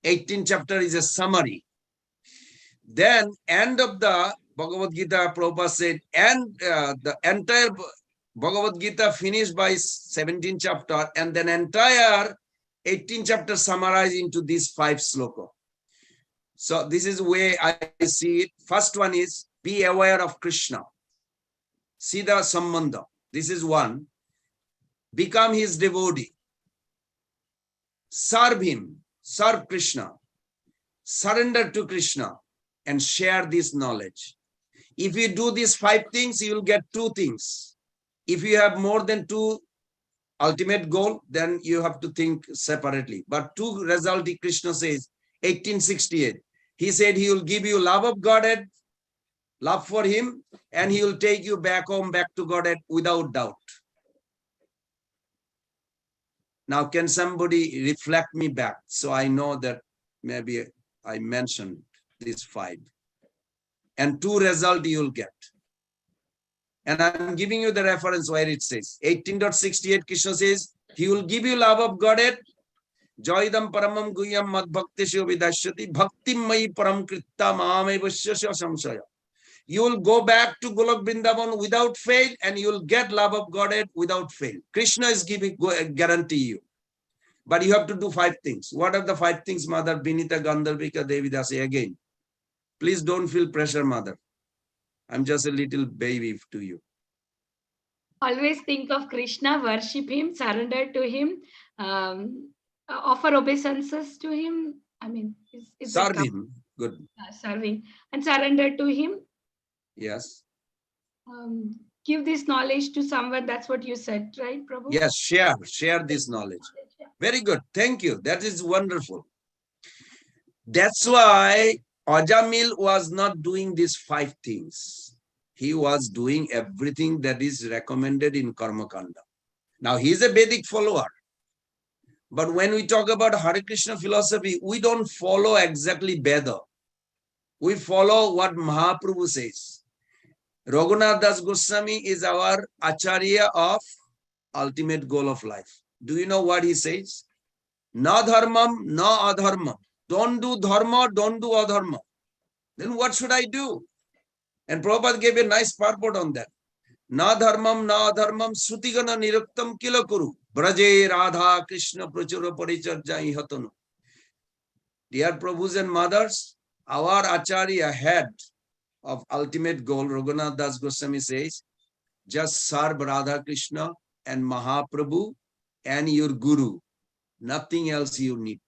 18th chapter is a summary. Then end of the Bhagavad Gita, Prabhupada said, and the entire Bhagavad Gita finished by 17th chapter, and then entire 18th chapter summarized into these 5 sloka. So this is the way I see it. First one is be aware of Krishna. Siddha Sambandha. This is one. Become his devotee. Serve him. Serve Krishna. Surrender to Krishna and share this knowledge. If you do these 5 things, you will get 2 things. If you have more than 2 ultimate goal, then you have to think separately. But 2 result, Krishna says, 1868. He said he will give you love of Godhead, love for him, and he will take you back home, back to Godhead without doubt. Now, can somebody reflect me back so I know that maybe I mentioned these 5? And 2 result you will get. And I'm giving you the reference where it says, 18.68, Krishna says, he will give you love of Godhead, Joidam paramam guhyam mad bhaktisyo vidashyati bhaktim mai param kritta maame vasyasya samsaya. You will go back to Golok Vrindavan without fail, and you will get love of Godhead without fail. Krishna is giving guarantee you. But you have to do 5 things. What are the 5 things, Mother Binita Gandharvika Devidasi? Again, please don't feel pressure, Mother. I'm just a little baby to you. Always think of Krishna, worship him, surrender to him, offer obeisances to him. I mean, serve him. Good. Serving and surrender to him. Yes. Give this knowledge to someone. That's what you said, right, Prabhu? Yes, share this knowledge. Very good. Thank you. That is wonderful. That's why Ajamil was not doing these 5 things. He was doing everything that is recommended in Karma Kanda. Now, he is a Vedic follower. But when we talk about Hare Krishna philosophy, we don't follow exactly Veda. We follow what Mahaprabhu says. Raghunath Das Goswami is our Acharya of ultimate goal of life. Do you know what he says? Na dharmam, na adharmam. Don't do dharma, don't do adharma. Then what should I do? And Prabhupada gave a nice purport on that. Na dharmam, na adharmam, sutigana niruktam kilakuru. Braje Radha Krishna prachura paricharjai hatanu. Dear Prabhus and mothers, our Acharya, head of ultimate goal, Raghunath Das Goswami says, just serve Radha Krishna and Mahaprabhu and your Guru. Nothing else you need.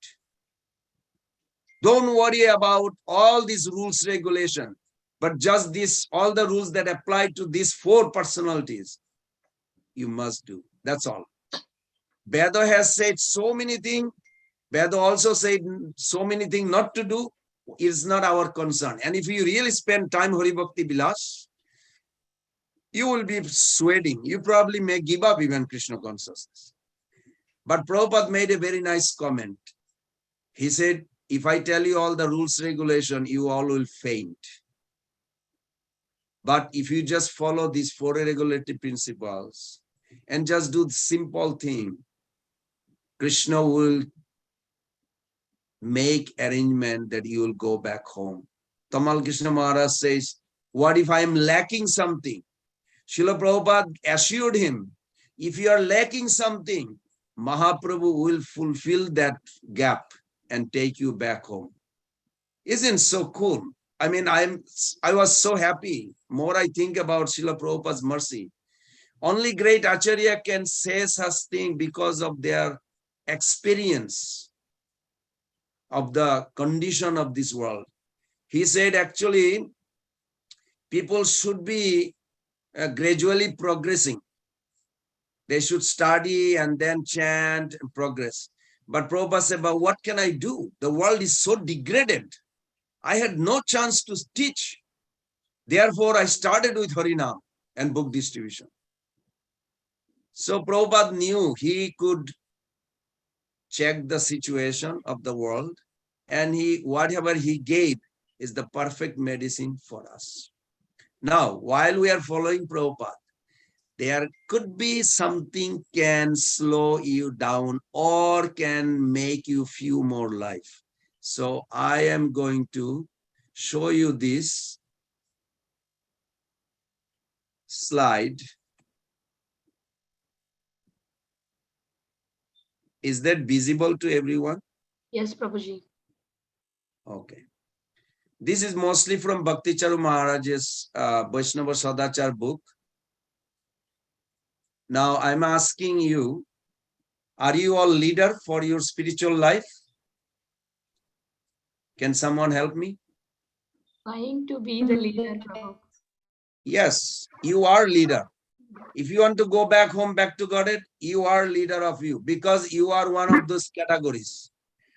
Don't worry about all these rules, regulations, but just this, all the rules that apply to these 4 personalities, you must do. That's all. Veda has said so many things. Veda also said so many things not to do. It's not our concern. And if you really spend time Hari Bhakti Bilas, you will be sweating. You probably may give up even Krishna consciousness. But Prabhupada made a very nice comment. He said, if I tell you all the rules, regulation, you all will faint. But if you just follow these 4 regulatory principles and just do the simple thing, Krishna will make arrangement that you will go back home. Tamal Krishna Maharaj says, what if I am lacking something? Srila Prabhupada assured him, if you are lacking something, Mahaprabhu will fulfill that gap and take you back home. Isn't so cool? I mean, I was so happy. More I think about Srila Prabhupada's mercy. Only great Acharya can say such thing because of their experience of the condition of this world. He said, actually, people should be gradually progressing. They should study and then chant and progress. But Prabhupada said, but what can I do? The world is so degraded. I had no chance to teach. Therefore, I started with Harinam and book distribution. So Prabhupada knew he could check the situation of the world, and whatever he gave is the perfect medicine for us. Now, while we are following Prabhupada, there could be something can slow you down or can make you feel more life. So I am going to show you this slide. Is that visible to everyone? Yes, Prabhuji. Okay. This is mostly from Bhakti Charu Maharaj's Vaishnava Sadachar book. Now I'm asking you, are you all leader for your spiritual life? Can someone help me? Trying to be the leader, Prabhu. Yes, you are leader. If you want to go back home, back to Godhead, you are leader of you because you are one of those categories.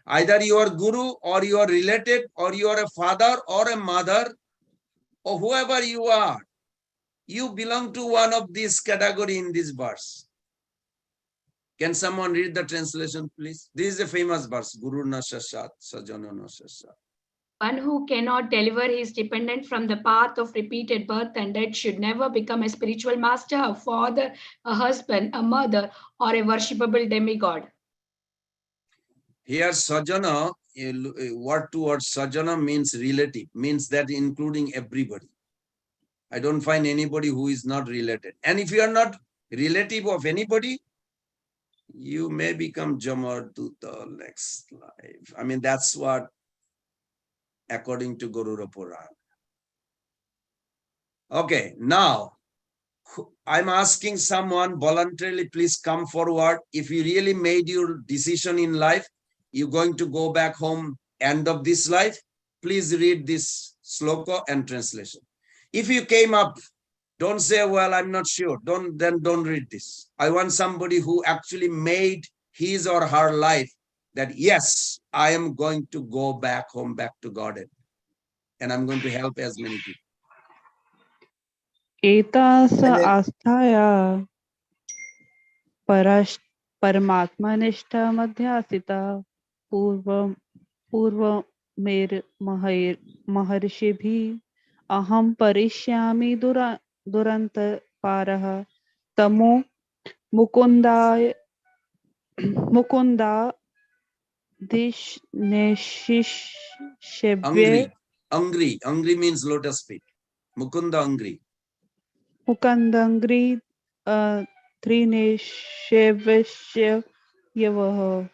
Either you are guru or you are related or you are a father or a mother or whoever you are. You belong to one of these category in this verse. Can someone read the translation, please? This is a famous verse. Guru na shashat, sajana na shashat. One who cannot deliver his dependent from the path of repeated birth and death should never become a spiritual master, a father, a husband, a mother, or a worshipable demigod. Here, sajana, word to word, sajana means relative, means that including everybody. I don't find anybody who is not related. And if you are not relative of anybody, you may become Jamar to the next life. I mean, that's what, according to Guru Purana. Okay, now, I'm asking someone voluntarily, please come forward. If you really made your decision in life, you're going to go back home, end of this life, please read this sloka and translation. If you came up, don't say, well, I'm not sure. Don't read this. I want somebody who actually made his or her life that, yes, I am going to go back home, back to Godhead. And I'm going to help as many people. एतास आस्थाया परमात्मनिष्ठ मध्यासिता पूर्व मेर महर्षिभिः अहं परिष्यामि दुरन्त पारः तमो Mukunda दिशनेशिष्यव्ये Angry means lotus feet. Mukunda Angri. Mukandangri Trineshevashya Yavaha.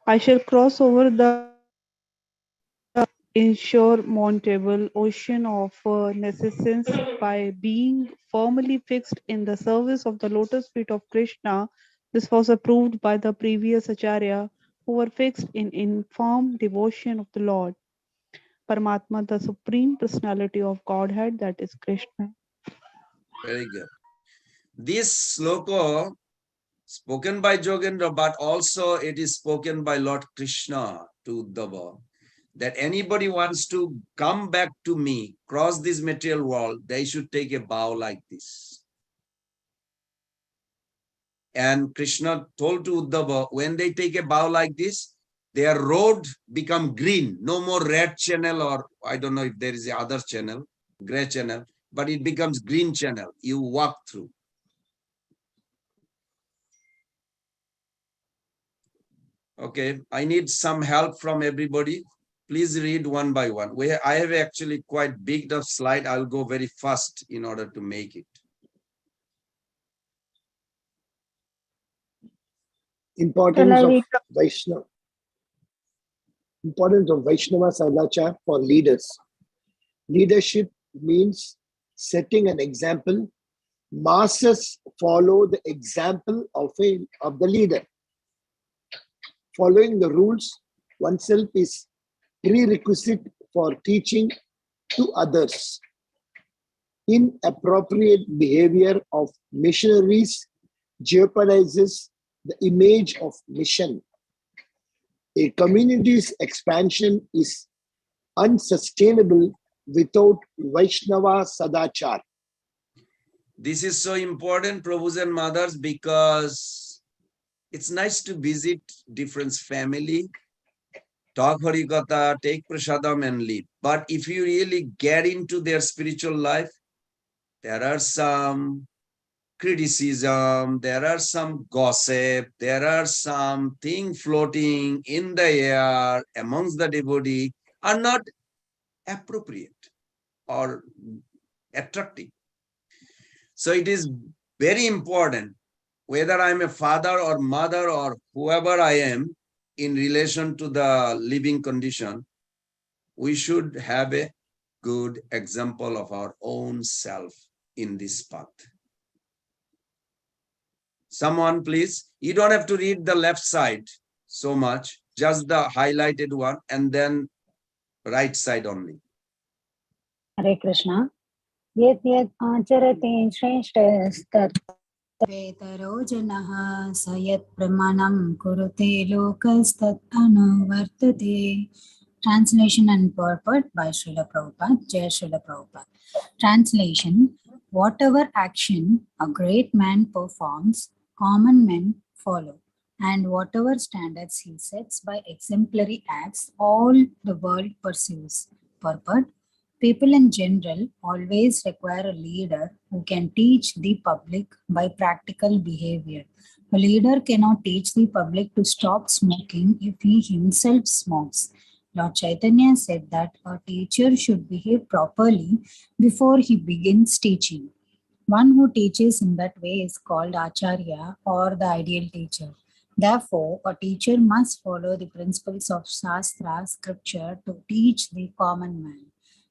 I shall cross over the insurmountable ocean of necessance by being firmly fixed in the service of the lotus feet of Krishna. This was approved by the previous Acharya, who were fixed in firm devotion of the Lord. Paramatma, the Supreme Personality of Godhead, that is Krishna. Very good. This sloka spoken by Jogendra, but also it is spoken by Lord Krishna to Uddhava, that anybody wants to come back to me, cross this material world, they should take a vow like this. And Krishna told to Uddhava, when they take a vow like this, their road become green, no more red channel, or I don't know if there is a other channel, gray channel, but it becomes green channel. You walk through. Okay, I need some help from everybody. Please read one by one. I have actually quite big the slide. I'll go very fast in order to make it. Importance of Vaishnava. Importance of Vaishnava Sadachar for leaders. Leadership means setting an example. Masses follow the example of the leader. Following the rules oneself is prerequisite for teaching to others. Inappropriate behavior of missionaries jeopardizes the image of mission. A community's expansion is unsustainable without Vaishnava Sadachar. This is so important, Prabhus and Mothers, because it's nice to visit different family, talk Harikatha, take Prasadam and leave. But if you really get into their spiritual life, there are some criticism, there are some gossip, there are some things floating in the air amongst the devotee are not appropriate or attractive. So it is very important, whether I'm a father or mother or whoever I am in relation to the living condition, we should have a good example of our own self in this path. Someone, please, you don't have to read the left side so much, just the highlighted one, and then right side only. Hare Krishna. Yet yet acharate shrestha vetaro janah sayat pramanam kurute lokastat anuvartate. Translation and purport by Srila Prabhupada, Jai Srila Prabhupada. Translation: whatever action a great man performs, common men follow, and whatever standards he sets by exemplary acts, all the world pursues. Purport: people in general always require a leader who can teach the public by practical behavior. A leader cannot teach the public to stop smoking if he himself smokes. Lord Chaitanya said that a teacher should behave properly before he begins teaching. One who teaches in that way is called Acharya or the ideal teacher. Therefore, a teacher must follow the principles of Shastra, scripture, to teach the common man.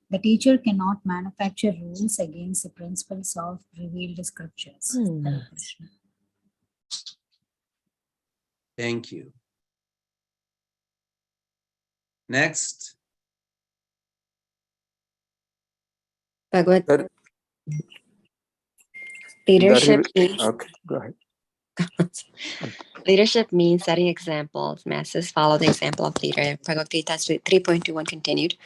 The teacher cannot manufacture rules against the principles of revealed scriptures. Hare Krishna. Thank you. Next. Bhagavad leadership means Okay, go ahead. leadership means setting examples. Masses follow the example of leader. Bhagavad Gita 3.21 continued.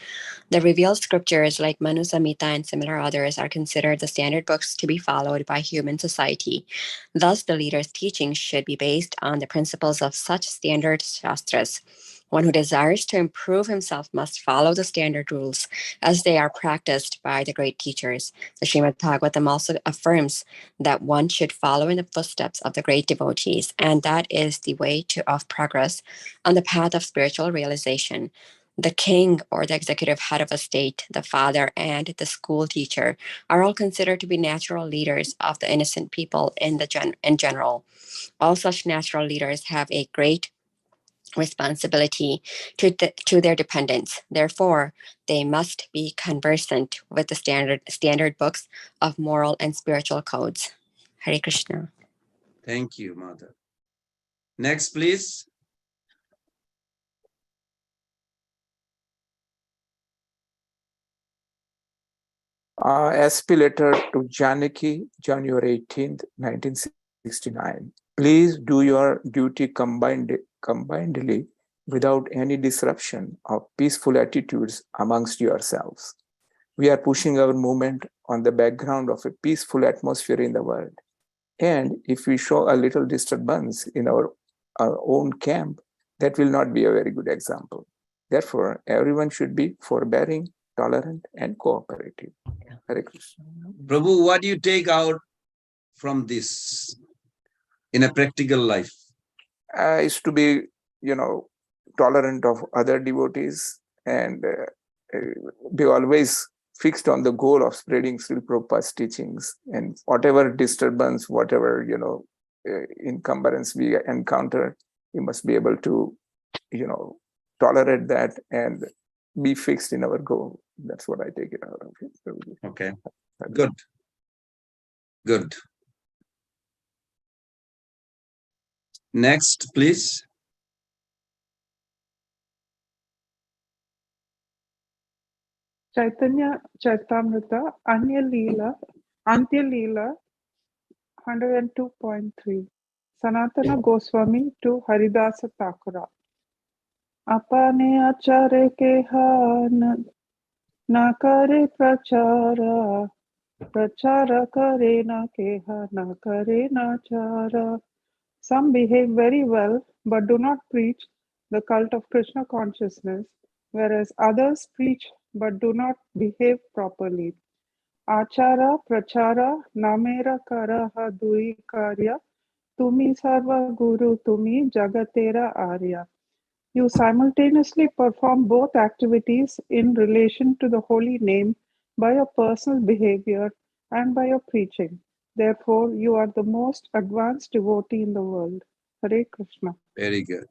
The revealed scriptures like Manu Samhita and similar others are considered the standard books to be followed by human society. Thus, the leader's teaching should be based on the principles of such standard shastras. One who desires to improve himself must follow the standard rules as they are practiced by the great teachers. The Srimad Bhagavatam also affirms that one should follow in the footsteps of the great devotees, and that is the way of progress on the path of spiritual realization. The king or the executive head of a state, the father, and the school teacher are all considered to be natural leaders of the innocent people in general. All such natural leaders have a great responsibility to their dependents. Therefore, they must be conversant with the standard books of moral and spiritual codes. Hare Krishna. Thank you, Mother. Next, please. SP letter to Janaki, January 18th, 1969. Please do your duty combinedly without any disruption of peaceful attitudes amongst yourselves. We are pushing our movement on the background of a peaceful atmosphere in the world. And if we show a little disturbance in our own camp, that will not be a very good example. Therefore, everyone should be forbearing, tolerant, and cooperative. Hare Krishna. Prabhu, what do you take out from this in a practical life? Is to be, tolerant of other devotees and be always fixed on the goal of spreading Srila Prabhupada's teachings, and whatever disturbance, whatever, encumbrance we encounter, we must be able to, tolerate that and be fixed in our goal. That's what I take it out of it. Okay, good. Good. Next, please. Chaitanya Charitamrita, Antya Leela, 102.3. Sanatana Goswami to Haridasa Thakura. Apane achare ke na kare prachara, prachara kare na keha na kare na chara. Some behave very well but do not preach the cult of Krishna consciousness, whereas others preach but do not behave properly. Achara prachara namera karaha dui karya, tumi sarva guru tumi jagatera arya. You simultaneously perform both activities in relation to the holy name by your personal behavior and by your preaching. Therefore, you are the most advanced devotee in the world. Hare Krishna. Very good.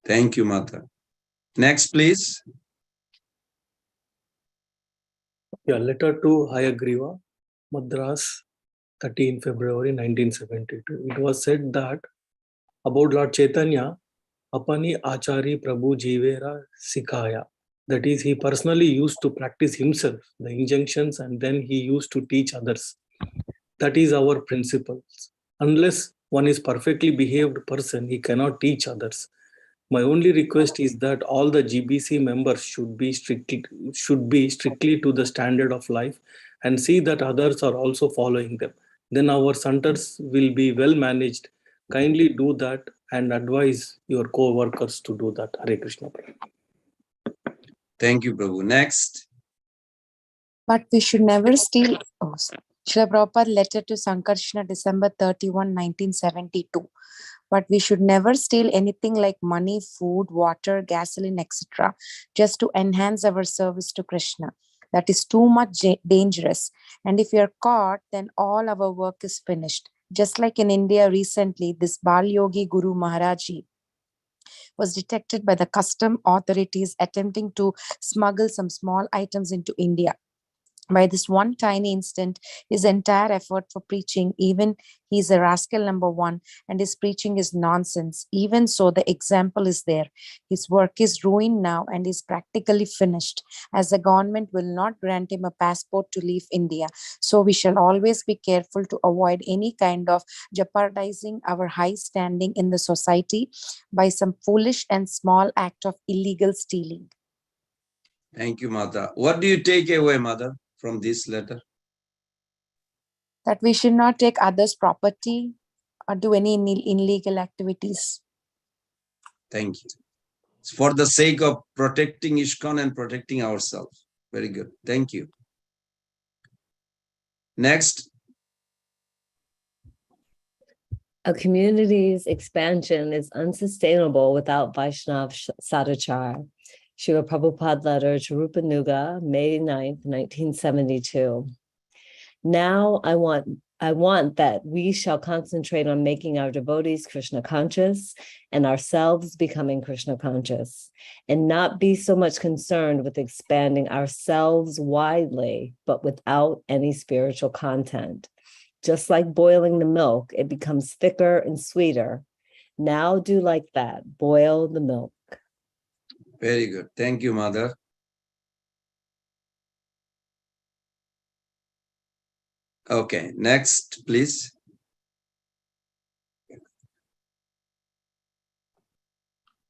Thank you, Mata. Next, please. Yeah, letter to Hayagriva, Madras, 13 February 1972. It was said that about Lord Chaitanya, Apani Achari Prabhu Jivera Sikhaya. That is, he personally used to practice himself, the injunctions, and then he used to teach others. That is our principles. Unless one is perfectly behaved person, he cannot teach others. My only request is that all the GBC members should be strictly to the standard of life and see that others are also following them. Then our centers will be well managed. Kindly do that and advise your co-workers to do that. Hare Krishna. Thank you, Prabhu. Next. But we should never steal. Srila Prabhupada letter to Sankarshna, December 31, 1972. But we should never steal anything like money, food, water, gasoline, etc., just to enhance our service to Krishna. That is too much dangerous. And if we are caught, then all our work is finished. Just like in India recently, this Bal Yogi Guru Maharaji was detected by the custom authorities attempting to smuggle some small items into India. By this one tiny incident, his entire effort for preaching, even he's a rascal number one, and his preaching is nonsense. Even so, the example is there. His work is ruined now and is practically finished, as the government will not grant him a passport to leave India. So we shall always be careful to avoid any kind of jeopardizing our high standing in the society by some foolish and small act of illegal stealing. Thank you, Mata. What do you take away, Mother, from this letter? That we should not take others' property or do any illegal activities. Thank you. It's for the sake of protecting ISKCON and protecting ourselves. Very good. Thank you. Next. A community's expansion is unsustainable without Vaishnav Sadachar. Srila Prabhupada letter to Rupanuga, May 9th, 1972. Now I want that we shall concentrate on making our devotees Krishna conscious and ourselves becoming Krishna conscious, and not be so much concerned with expanding ourselves widely, but without any spiritual content. Just like boiling the milk, it becomes thicker and sweeter. Now do like that, boil the milk. Very good. Thank you, Mother. Okay, next, please.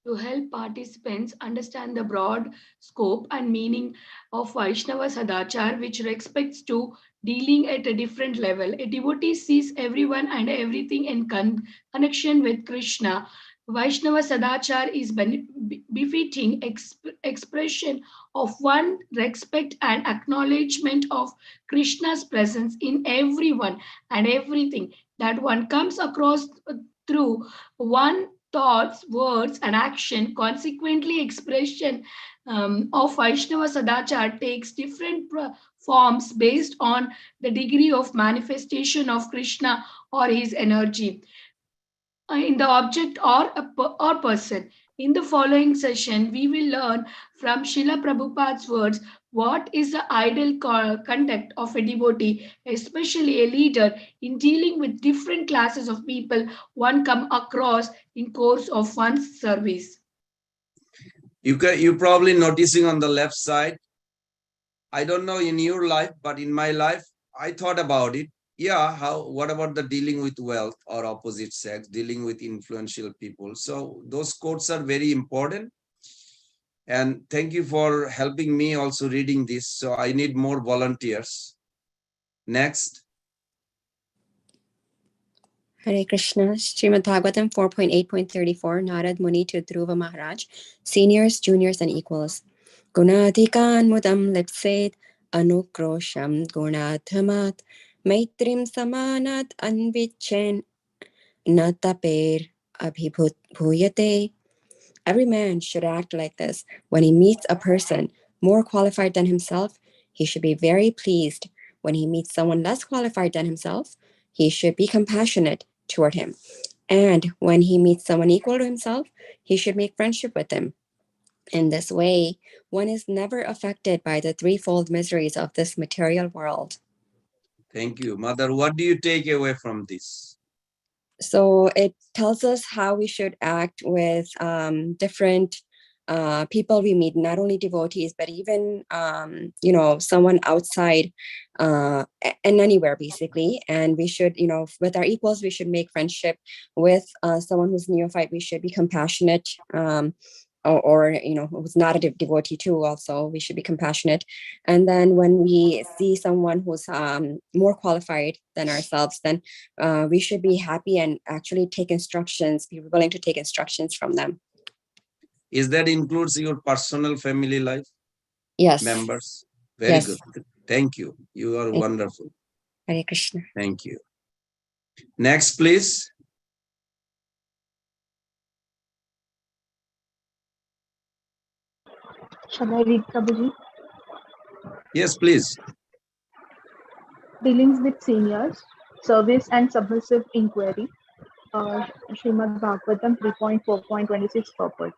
To help participants understand the broad scope and meaning of Vaishnava Sadachar, which respects to dealing at a different level. A devotee sees everyone and everything in connection with Krishna. Vaishnava Sadachar is befitting expression of one respect and acknowledgement of Krishna's presence in everyone and everything that one comes across through one thoughts, words, and action. Consequently, expression of Vaishnava Sadachar takes different forms based on the degree of manifestation of Krishna or his energy in the object or person. In the following session, we will learn from Srila Prabhupada's words what is the ideal conduct of a devotee, especially a leader, in dealing with different classes of people one come across in course of one's service. You probably noticing on the left side, I don't know in your life, but in my life, I thought about it. Yeah, what about the dealing with wealth or opposite sex, dealing with influential people? So those quotes are very important. And thank you for helping me also reading this. So I need more volunteers. Next. Hare Krishna, Srimad Bhagavatam 4.8.34, Narad Muni to Dhruva Maharaj, seniors, juniors, and equals. Gunadhikan mudam lipset, anukrosham gunadhamat, maitrim samanat anvichen, nataper abhibhut bhuyate. Every man should act like this. When he meets a person more qualified than himself, he should be very pleased. When he meets someone less qualified than himself, he should be compassionate toward him. And when he meets someone equal to himself, he should make friendship with them. In this way, one is never affected by the threefold miseries of this material world. Thank you. Mother, what do you take away from this? So it tells us how we should act with different people we meet, not only devotees, but even, someone outside and anywhere, basically. And we should, with our equals, we should make friendship. With someone who's neophyte, we should be compassionate. Or who's not a devotee too, also we should be compassionate. And then when we see someone who's more qualified than ourselves, then we should be happy and actually take instructions, be willing to take instructions from them. Is that includes your personal family life? Yes. Members? Very Yes. good. Thank you. You are wonderful. Hare Krishna. Thank you. Next, please. Shall I read, Prabhuji? Yes, please. Dealings with seniors, service and submissive inquiry. Srimad Bhagavatam 3.4.26 purport.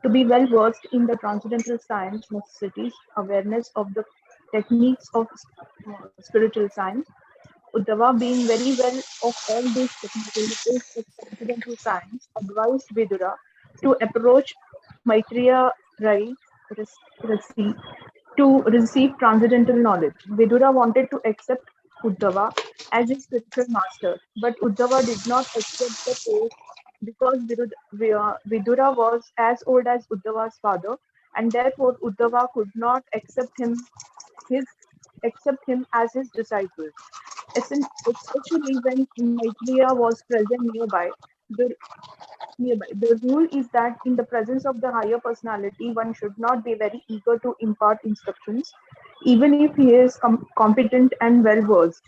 To be well versed in the transcendental science necessities, awareness of the techniques of spiritual science. Uddhava, being very well of all these technicalities of transcendental science, advised Vidura to approach Maitreya Rai to receive transcendental knowledge. Vidura wanted to accept Uddhava as his spiritual master, but Uddhava did not accept the post because Vidura was as old as Uddhava's father, and therefore Uddhava could not accept him as his disciple. Especially when Maitreya was present nearby. The rule is that in the presence of the higher personality, one should not be very eager to impart instructions, even if he is competent and well versed.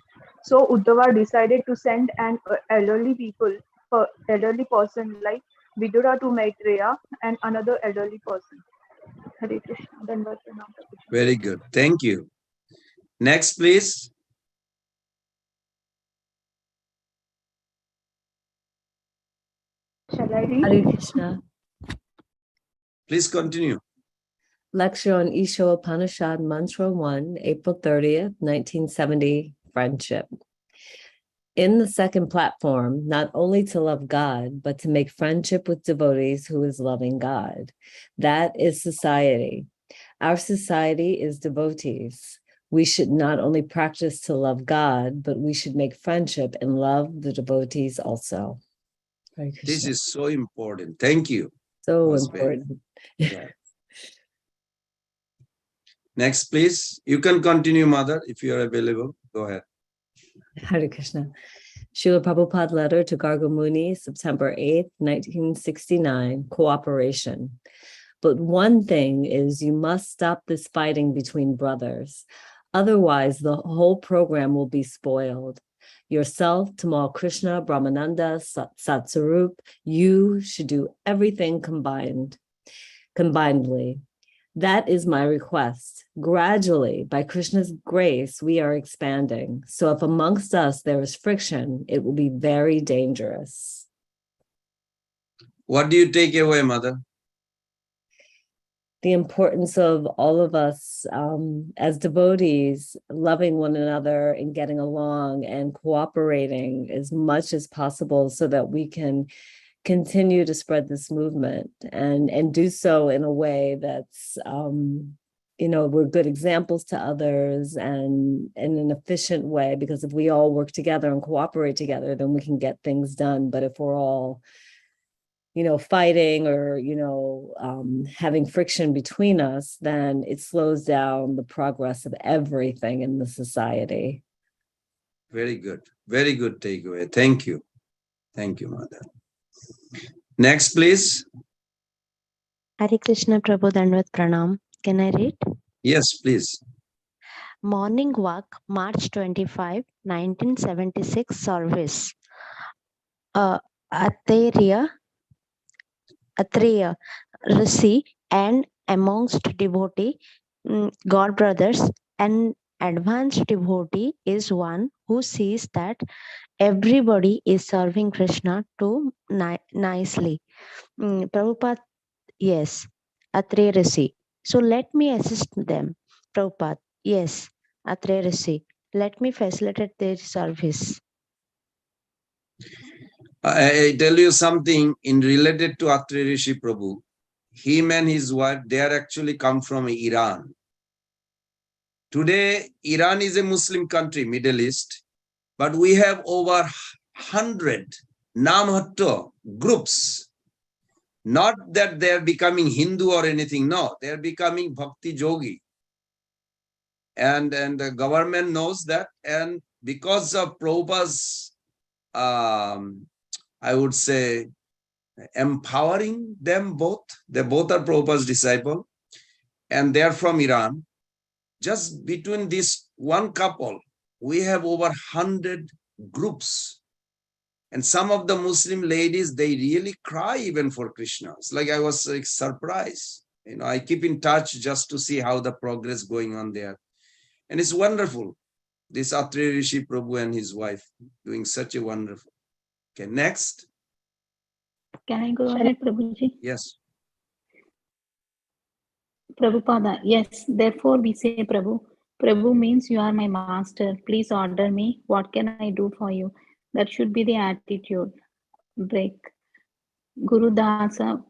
So Uddhava decided to send an elderly person like Vidura to Maitreya and another elderly person. Hare Krishna. Very good. Thank you. Next, please. Shall I read? Hare Krishna. Please continue. Lecture on Isho Upanishad, Mantra 1, April 30th, 1970, Friendship. In the second platform, not only to love God, but to make friendship with devotees who is loving God. That is society. Our society is devotees. We should not only practice to love God, but we should make friendship and love the devotees also. This is so important. Thank you. So important. Yeah. Next, please. You can continue, Mother, if you are available. Go ahead. Hare Krishna. Srila Prabhupada letter to Gargamuni, September 8th, 1969, cooperation. But one thing is you must stop this fighting between brothers. Otherwise, the whole program will be spoiled. Yourself, Tamal Krishna, Brahmananda, Satsarup, you should do everything combinedly. That is my request. Gradually, by Krishna's grace, we are expanding. So if amongst us there is friction, it will be very dangerous. What do you take away, Mother? The importance of all of us as devotees, loving one another and getting along and cooperating as much as possible so that we can continue to spread this movement and do so in a way that's we're good examples to others and in an efficient way, because if we all work together and cooperate together, then we can get things done. But if we're all, fighting or, having friction between us, then it slows down the progress of everything in the society. Very good. Very good takeaway. Thank you. Thank you, Mother. Next, please. Hare Krishna Prabhu Dandvat Pranam. Can I read? Yes, please. Morning Walk, March 25, 1976 service. Atreya, Rishi and amongst devotee, God brothers, an advanced devotee is one who sees that everybody is serving Krishna too nicely. Prabhupada, yes, Atreya Rishi. So let me assist them. Prabhupada, yes, Atreya Rishi. Let me facilitate their service. I tell you something in related to Atreya Rishi Prabhu. Him and his wife, they are actually come from Iran. Today, Iran is a Muslim country, Middle East, but we have over 100 Namhatto groups. Not that they are becoming Hindu or anything, no, they are becoming Bhakti Yogi. And the government knows that, and because of Prabhupada's, I would say, empowering them both, they both are Prabhupada's disciple, and they are from Iran. Just between this one couple, we have over 100 groups. And some of the Muslim ladies, they really cry even for Krishna. It's like I was like, surprised. I keep in touch just to see how the progress going on there. And it's wonderful. This Atreya Rishi Prabhu and his wife doing such a wonderful. Okay, next. Can I go ahead, Prabhuji? Yes. Prabhupada, yes. Therefore, we say Prabhu. Prabhu means you are my master. Please order me. What can I do for you? That should be the attitude. Break. Guru Dasa,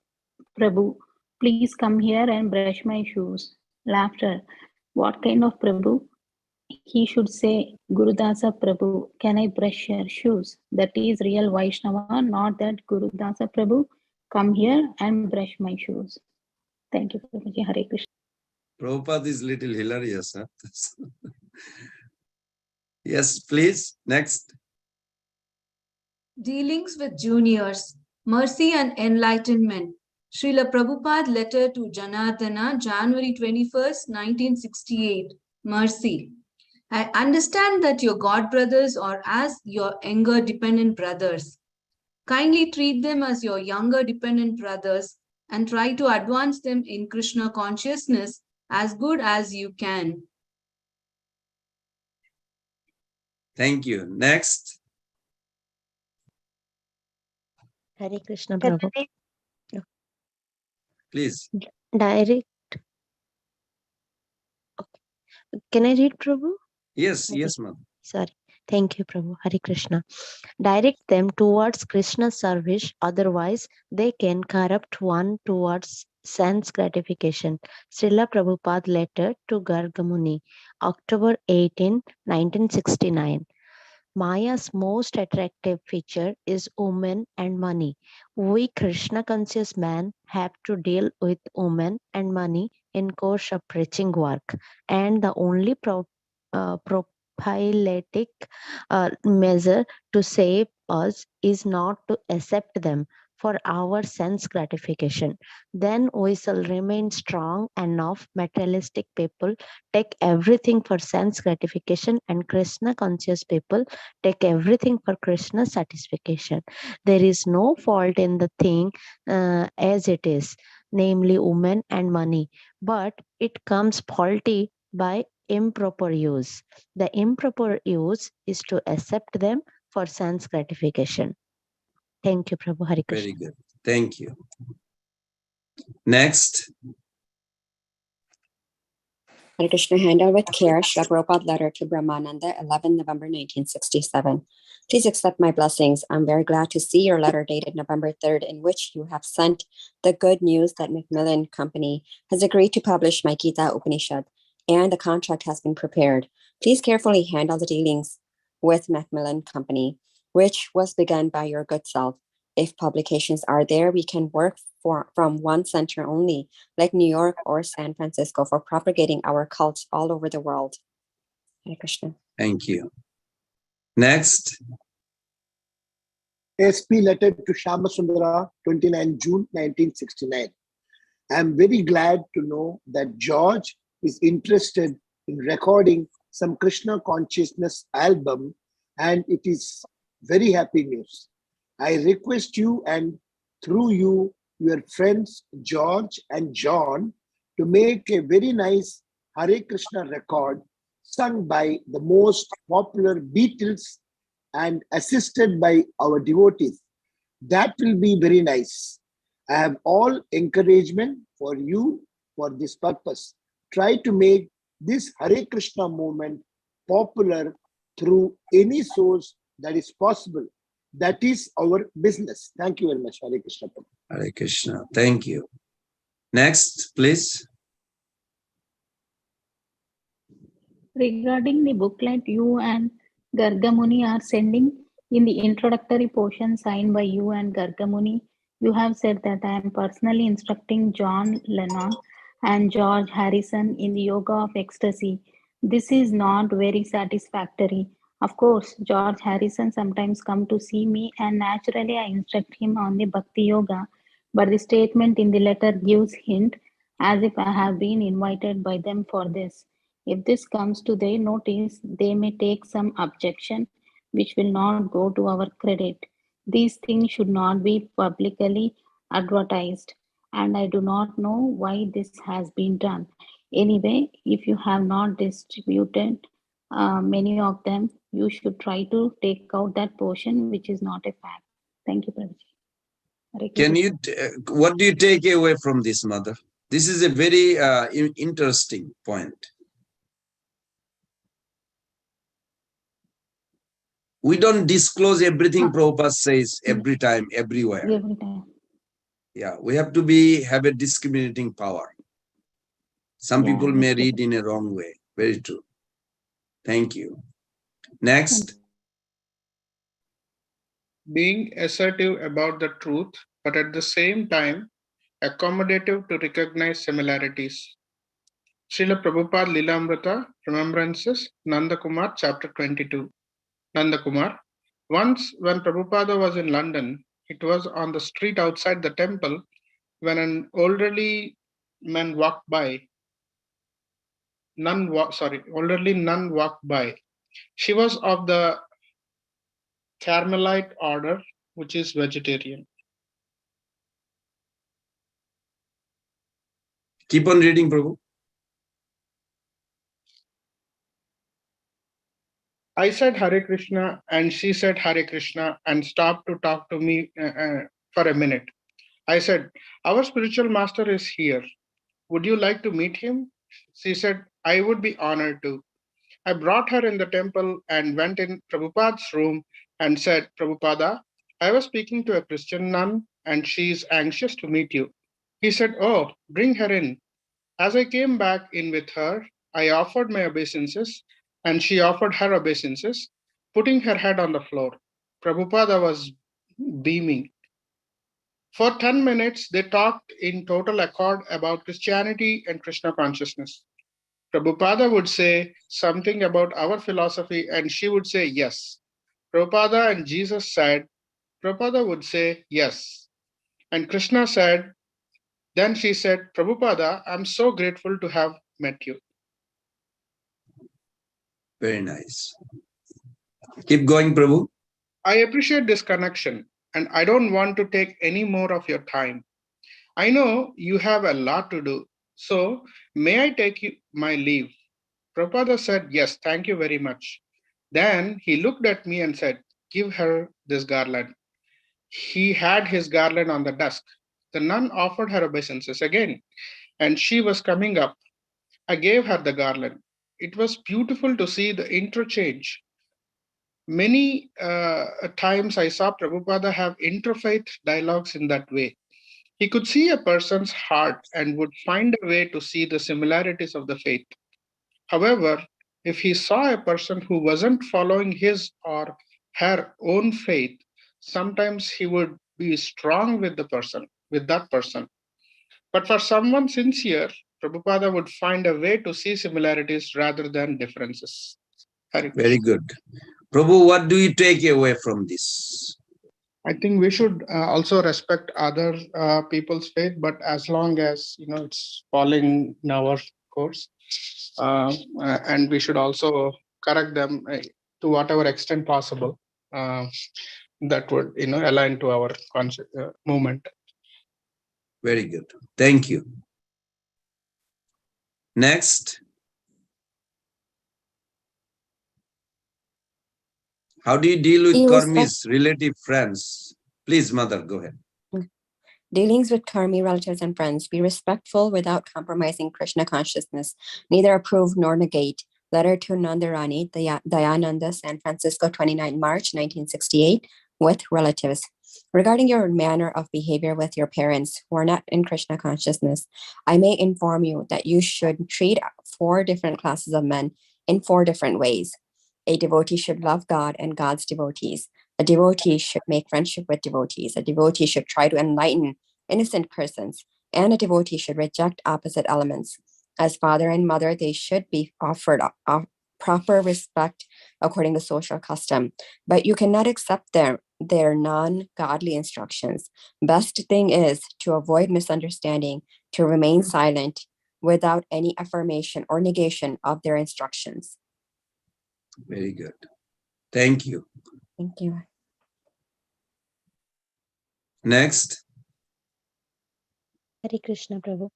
Prabhu, please come here and brush my shoes. Laughter. What kind of Prabhu? He should say, Guru Dasa Prabhu, can I brush your shoes? That is real Vaishnava, not that Guru Dasa Prabhu, come here and brush my shoes. Thank you, Prabhuji. Hare Krishna. Prabhupada is little hilarious. Huh? Yes, please. Next. Dealings with juniors, mercy and enlightenment. Srila Prabhupada letter to Janardana, January 21st, 1968. Mercy. I understand that your god brothers are as your younger dependent brothers. Kindly treat them as your younger dependent brothers and try to advance them in Krishna consciousness as good as you can. Thank you. Next. Hare Krishna Prabhu. Please. Direct. Okay. Can I read Prabhu? Yes, yes, ma'am. Sorry. Thank you, Prabhu. Hare Krishna. Direct them towards Krishna's service, otherwise they can corrupt one towards sense gratification. Srila Prabhupada letter to Gargamuni, October 18, 1969. Maya's most attractive feature is women and money. We Krishna conscious men have to deal with women and money in course of preaching work, and the only prophylactic measure to save us is not to accept them for our sense gratification. Then we shall remain strong enough. Materialistic people take everything for sense gratification, and Krishna conscious people take everything for Krishna's satisfaction. There is no fault in the thing as it is, namely women and money, but it comes faulty by improper use. The improper use is to accept them for sense gratification. Thank you, Prabhu. Hare Krishna. Very good. Thank you. Next. Hare Krishna, handle with care, Srila Prabhupada letter to Brahmananda, 11 November 1967. Please accept my blessings. I'm very glad to see your letter dated November 3rd, in which you have sent the good news that Macmillan Company has agreed to publish my Gita Upanishad, and the contract has been prepared. Please carefully handle the dealings with Macmillan Company, which was begun by your good self. If publications are there, we can work from one center only, like New York or San Francisco, for propagating our cults all over the world. Hare Krishna. Thank you. Next. SP letter to Shamasundara, 29 June 1969. I am very glad to know that George is interested in recording some Krishna consciousness album, and it is very happy news. I request you, and through you, your friends George and John, to make a very nice Hare Krishna record sung by the most popular Beatles and assisted by our devotees. That will be very nice. I have all encouragement for you for this purpose. Try to make this Hare Krishna movement popular through any source that is possible. That is our business. Thank you very much, Hare Krishna. Hare Krishna. Thank you. Next, please. Regarding the booklet you and Gargamuni are sending, in the introductory portion signed by you and Gargamuni, you have said that I am personally instructing John Lennon and George Harrison in the yoga of ecstasy. This is not very satisfactory. Of course, George Harrison sometimes come to see me, and naturally I instruct him on the Bhakti Yoga, but the statement in the letter gives hint as if I have been invited by them for this. If this comes to their notice, they may take some objection, which will not go to our credit. These things should not be publicly advertised, and I do not know why this has been done. Anyway, if you have not distributed many of them, you should try to take out that portion which is not a fact. Thank you, Prabhuji. Can you, what do you take away from this, Mother? This is a very interesting point. We don't disclose everything Prabhupada says every time, everywhere. Every time. Yeah, we have to have a discriminating power. Some people may read in a wrong way. Very true. Thank you. Next. Being assertive about the truth, but at the same time, accommodative to recognize similarities. Srila Prabhupada Lilamrita, Remembrances, Nanda Kumar, chapter 22. Nanda Kumar. Once, when Prabhupada was in London, it was on the street outside the temple when an elderly man walked by. Elderly nun walked by. She was of the Carmelite order, which is vegetarian. Keep on reading, Prabhu. I said Hare Krishna and she said Hare Krishna and stopped to talk to me for a minute. I said, our spiritual master is here. Would you like to meet him? She said, I would be honored to. I brought her in the temple and went in Prabhupada's room and said, Prabhupada, I was speaking to a Christian nun and she is anxious to meet you. He said, oh, bring her in. As I came back in with her, I offered my obeisances and she offered her obeisances, putting her head on the floor. Prabhupada was beaming. For 10 minutes, they talked in total accord about Christianity and Krishna consciousness. Prabhupada would say something about our philosophy and she would say yes. Prabhupada and Jesus said, Prabhupada would say yes. And Krishna said, then she said, Prabhupada, I'm so grateful to have met you. Very nice. Keep going, Prabhu. I appreciate this connection and I don't want to take any more of your time. I know you have a lot to do, so may I take my leave? Prabhupada said, yes, thank you very much. Then he looked at me and said, give her this garland. He had his garland on the desk. The nun offered her obeisances again, and she was coming up. I gave her the garland. It was beautiful to see the interchange. Many times I saw Prabhupada have interfaith dialogues in that way. He could see a person's heart and would find a way to see the similarities of the faith. However, if he saw a person who wasn't following his or her own faith, sometimes he would be strong with that person. But for someone sincere, Prabhupada would find a way to see similarities rather than differences. Very good. Prabhu, what do you take away from this? I think we should also respect other people's faith, but as long as it's falling in our course, and we should also correct them to whatever extent possible. That would align to our movement. Very good. Thank you. Next. How do you deal with karmis, relative friends? Please, Mother, go ahead. Dealings with karmi, relatives, and friends. Be respectful without compromising Krishna consciousness. Neither approve nor negate. Letter to Nandarani, Dayananda, San Francisco, 29 March 1968, with relatives. Regarding your manner of behavior with your parents who are not in Krishna consciousness, I may inform you that you should treat 4 different classes of men in 4 different ways. A devotee should love God and God's devotees. A devotee should make friendship with devotees. A devotee should try to enlighten innocent persons. And a devotee should reject opposite elements. As father and mother, they should be offered proper respect according to social custom. But you cannot accept their non-godly instructions. Best thing is to avoid misunderstanding, to remain silent without any affirmation or negation of their instructions. Very good. Thank you. Thank you. Next. Hare Krishna Prabhu.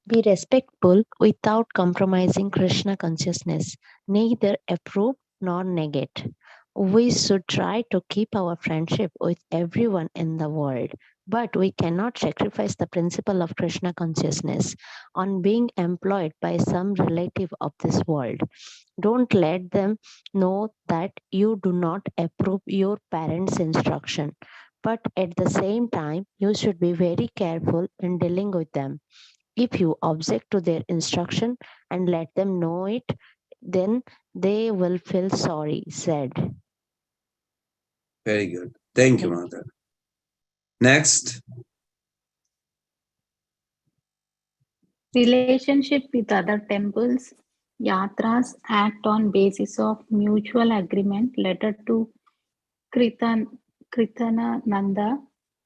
Be respectful without compromising Krishna consciousness, neither approve nor negate. We should try to keep our friendship with everyone in the world, but we cannot sacrifice the principle of Krishna consciousness on being employed by some relative of this world. Don't let them know that you do not approve your parents' instruction, but at the same time, you should be very careful in dealing with them. If you object to their instruction and let them know it, then they will feel sorry, sad. Very good. Thank you, Mother. Next. Relationship with other temples, yatras act on basis of mutual agreement. Letter to Kritananda,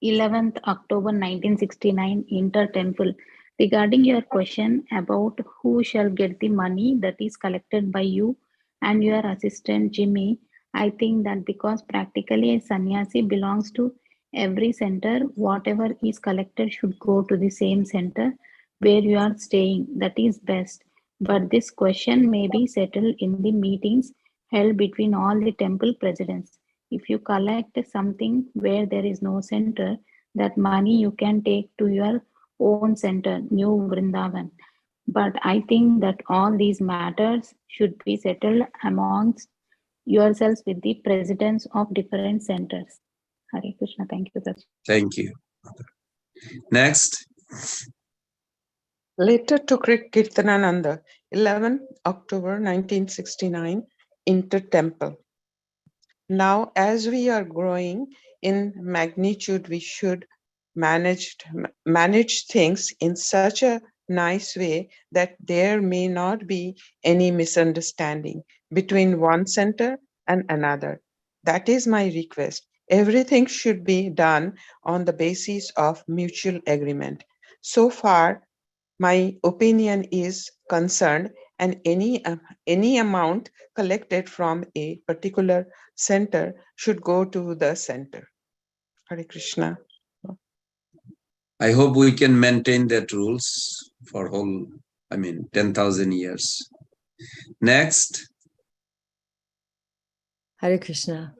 11th October 1969, Inter-Temple. Regarding your question about who shall get the money that is collected by you and your assistant Jimmy, I think that because practically a sannyasi belongs to every center, whatever is collected should go to the same center where you are staying. That is best. But this question may be settled in the meetings held between all the temple presidents. If you collect something where there is no center, that money you can take to your own center, New Vrindavan. But I think that all these matters should be settled amongst yourselves with the presidents of different centers. Hare Krishna. Thank you. Thank you. Next. Letter to Kirtanananda, 11 October 1969, Inter-Temple. Now, as we are growing in magnitude, we should manage things in such a nice way that there may not be any misunderstanding between one center and another. That is my request. Everything should be done on the basis of mutual agreement. So far, my opinion is concerned, and any amount collected from a particular center should go to the center. Hare Krishna. I hope we can maintain that rules for 10,000 years. Next. Hare Krishna.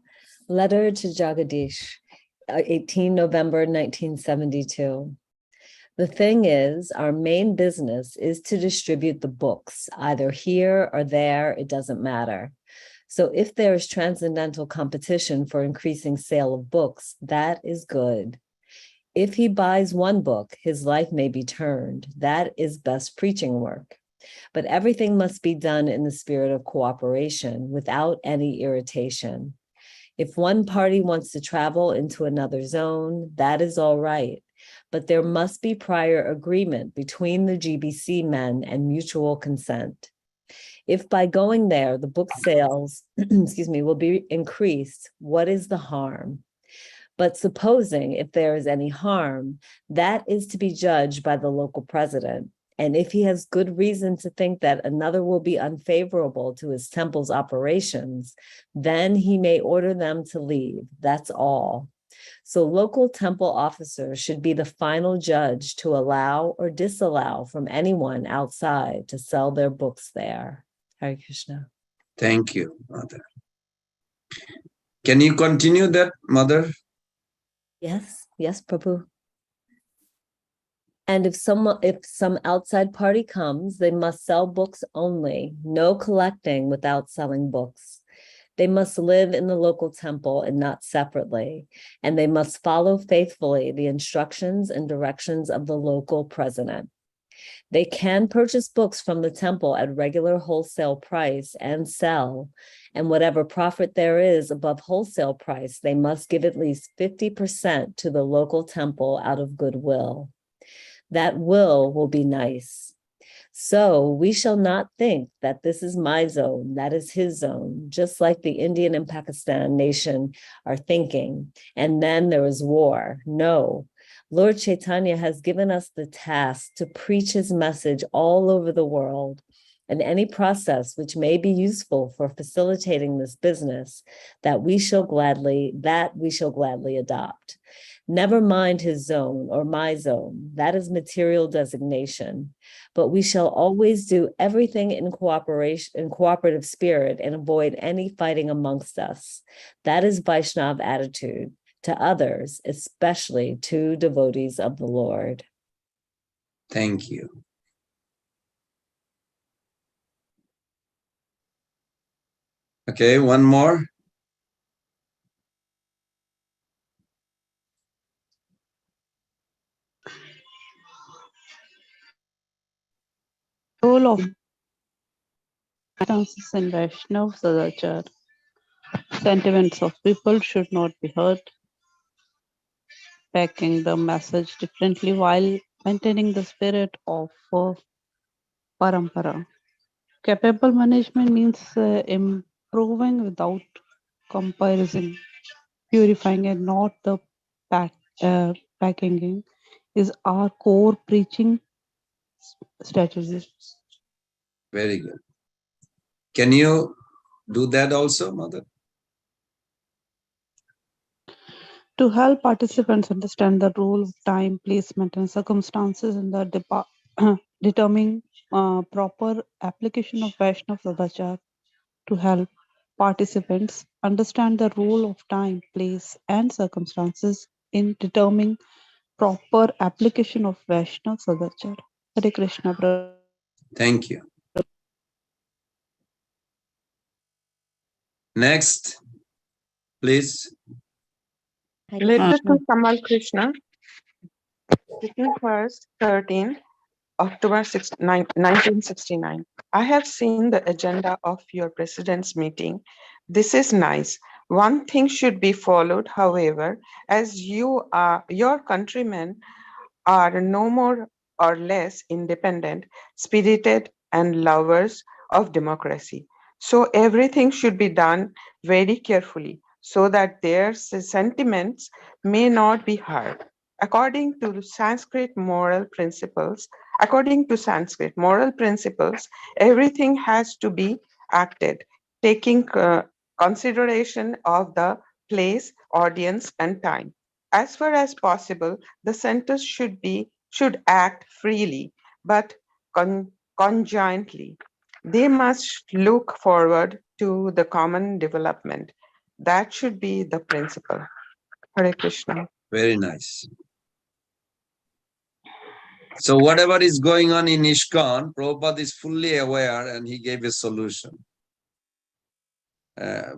Letter to Jagadish, 18 November 1972. The thing is, our main business is to distribute the books, either here or there, it doesn't matter. So if there is transcendental competition for increasing sale of books, that is good. If he buys one book, his life may be turned. That is best preaching work. But everything must be done in the spirit of cooperation without any irritation. If one party wants to travel into another zone, that is all right. But there must be prior agreement between the GBC men and mutual consent. If by going there, the book sales, will be increased, what is the harm? But supposing if there is any harm, that is to be judged by the local president. And if he has good reason to think that another will be unfavorable to his temple's operations, then he may order them to leave. That's all. So local temple officers should be the final judge to allow or disallow from anyone outside to sell their books there. Hare Krishna. Thank you, Mother. Can you continue that, Mother? Yes, Prabhu. And if some outside party comes, they must sell books only, no collecting without selling books. They must live in the local temple and not separately, and they must follow faithfully the instructions and directions of the local president. They can purchase books from the temple at regular wholesale price and sell, and whatever profit there is above wholesale price, they must give at least 50% to the local temple out of goodwill. That will be nice. So we shall not think that this is my zone, that is his zone, just like the Indian and Pakistan nation are thinking. And then there is war. No, Lord Chaitanya has given us the task to preach his message all over the world. And any process which may be useful for facilitating this business, that we shall gladly adopt. Never mind his zone or my zone, that is material designation. But we shall always do everything in cooperative spirit and avoid any fighting amongst us. That is Vaishnav attitude to others, especially to devotees of the Lord. Thank you. Okay, one more. Role of stances in Vaishnav Sadachar. Sentiments of people should not be hurt. Packing the message differently while maintaining the spirit of parampara. Capable management means improving without comparison. Purifying and not the packaging is our core preaching strategy. Very good. Can you do that also, Mother? To help participants understand the role of time, placement, and circumstances in the determining proper application of Vaishnav Sadachar, to help participants understand the role of time, place, and circumstances in determining proper application of Vaishnav Sadachar. Hare Krishna, brother. Thank you. Next, please. Letter to Kamal Krishna, written first 13 October 1969. I have seen the agenda of your president's meeting. This is nice. One thing should be followed, however, as your countrymen are no more or less independent, spirited, and lovers of democracy. So everything should be done very carefully so that their sentiments may not be hurt. According to Sanskrit moral principles, everything has to be acted, taking consideration of the place, audience, and time. As far as possible, the centers should act freely, but conjointly. They must look forward to the common development. That should be the principle. Hare Krishna. Very nice. So whatever is going on in ISKCON, Prabhupada is fully aware and he gave a solution.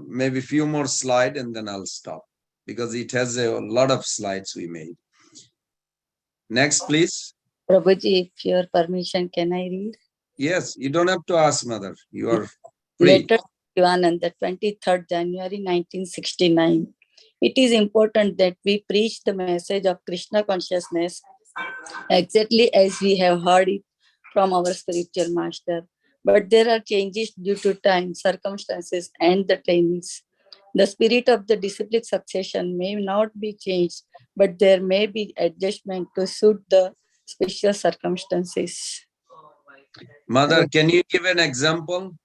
Maybe a few more slides and then I'll stop because it has a lot of slides we made. Next, please. Prabhuji, if your permission, can I read? Yes, you don't have to ask, Mother. You are free. Letter to Shivananda, the 23rd January 1969. It is important that we preach the message of Krishna consciousness exactly as we have heard it from our spiritual master. But there are changes due to time, circumstances, and the trainings. The spirit of the disciplic succession may not be changed, but there may be adjustment to suit the special circumstances. Mother, can you give an example?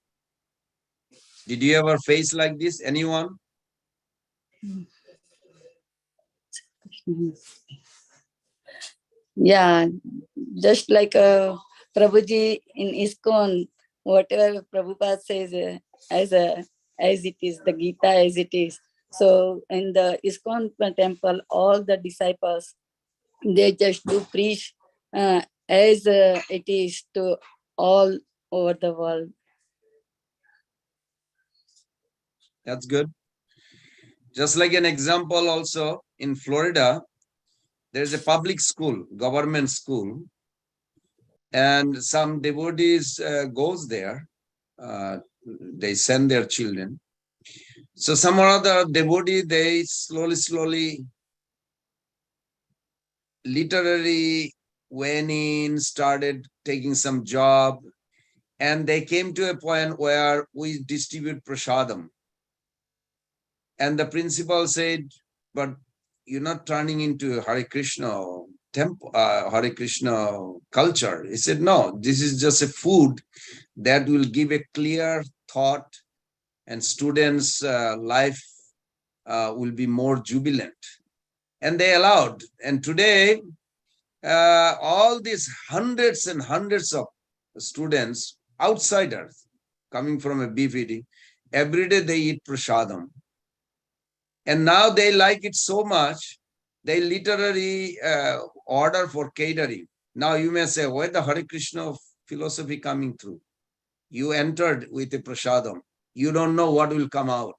Did you ever face like this? Anyone? Yeah, just like Prabhuji in ISKCON, whatever Prabhupada says as it is, the Gita as it is. So in the ISKCON temple, all the disciples, they just do preach as it is to all over the world. That's good. Just like an example also, in Florida, there's a public school, government school, and some devotees goes there. They send their children. So some other devotee, they slowly, literally went in, started taking some job, and they came to a point where we distribute prasadam. And the principal said, but you're not turning into Hare Krishna temple, Hare Krishna culture. He said, no, this is just a food that will give a clear thought and students' life will be more jubilant. And they allowed. And today, all these hundreds and hundreds of students, outsiders, coming from a BPD, every day they eat prasadam. And now they like it so much, they literally order for catering. Now you may say, where the Hare Krishna philosophy coming through? You entered with a prasadam. You don't know what will come out.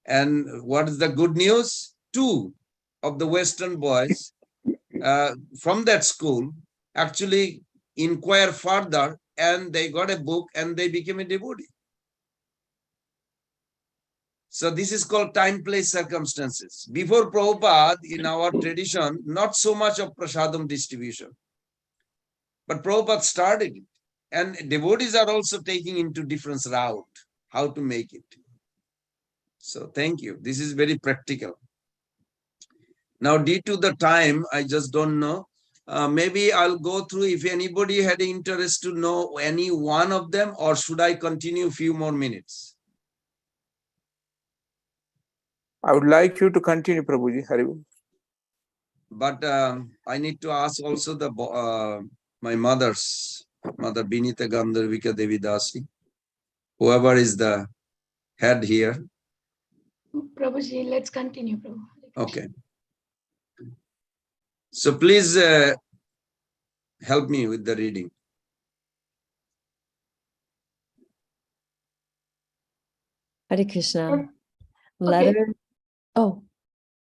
And what is the good news? 2 of the Western boys from that school actually inquire further and they got a book and they became a devotee. So this is called time, place, circumstances. Before Prabhupada, in our tradition, not so much of prasadam distribution. But Prabhupada started it. And devotees are also taking into different route, how to make it. So thank you. This is very practical. Now, due to the time, I just don't know. Maybe I'll go through if anybody had interest to know any one of them, or should I continue a few more minutes? I would like you to continue, Prabhuji. Haribu. But I need to ask also the my Mother Binita Gandharvika Devi Dasi, whoever is the head here. Prabhuji, let's continue, Prabhu. Okay. So please help me with the reading. Hare Krishna. Letter. Okay. Oh,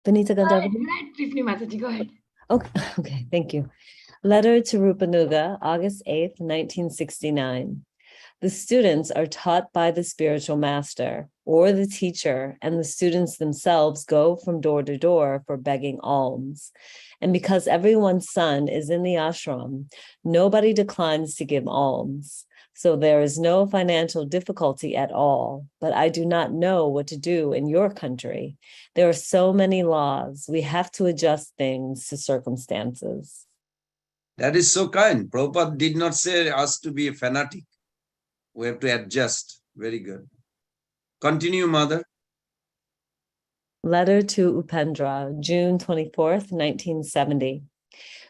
Vanita Gandharva. Let Tiffany Mataji, go ahead. Okay, thank you. Letter to Rupanuga, August 8th, 1969. The students are taught by the spiritual master or the teacher, and the students themselves go from door to door for begging alms. And because everyone's son is in the ashram, nobody declines to give alms. So there is no financial difficulty at all, but I do not know what to do in your country. There are so many laws. We have to adjust things to circumstances. That is so kind. Prabhupada did not say us to be a fanatic. We have to adjust. Very good. Continue, Mother. Letter to Upendra, June 24th, 1970.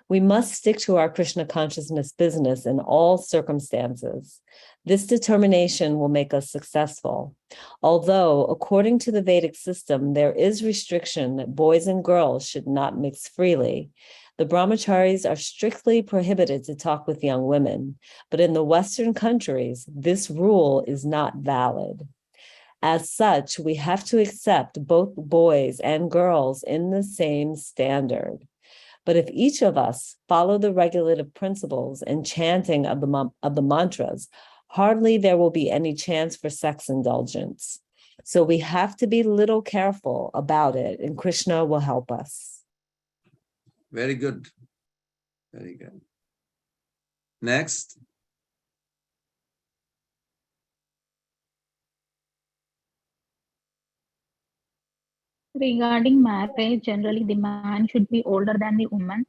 We must stick to our Krishna consciousness business in all circumstances. This determination will make us successful. Although, according to the Vedic system, there is restriction that boys and girls should not mix freely, The brahmacharis are strictly prohibited to talk with young women, but in the Western countries, this rule is not valid. As such, we have to accept both boys and girls in the same standard. But if each of us follow the regulative principles and chanting of the mantras, hardly there will be any chance for sex indulgence. So we have to be a little careful about it, and Krishna will help us. Very good. Very good. Next. Regarding marriage, generally the man should be older than the woman.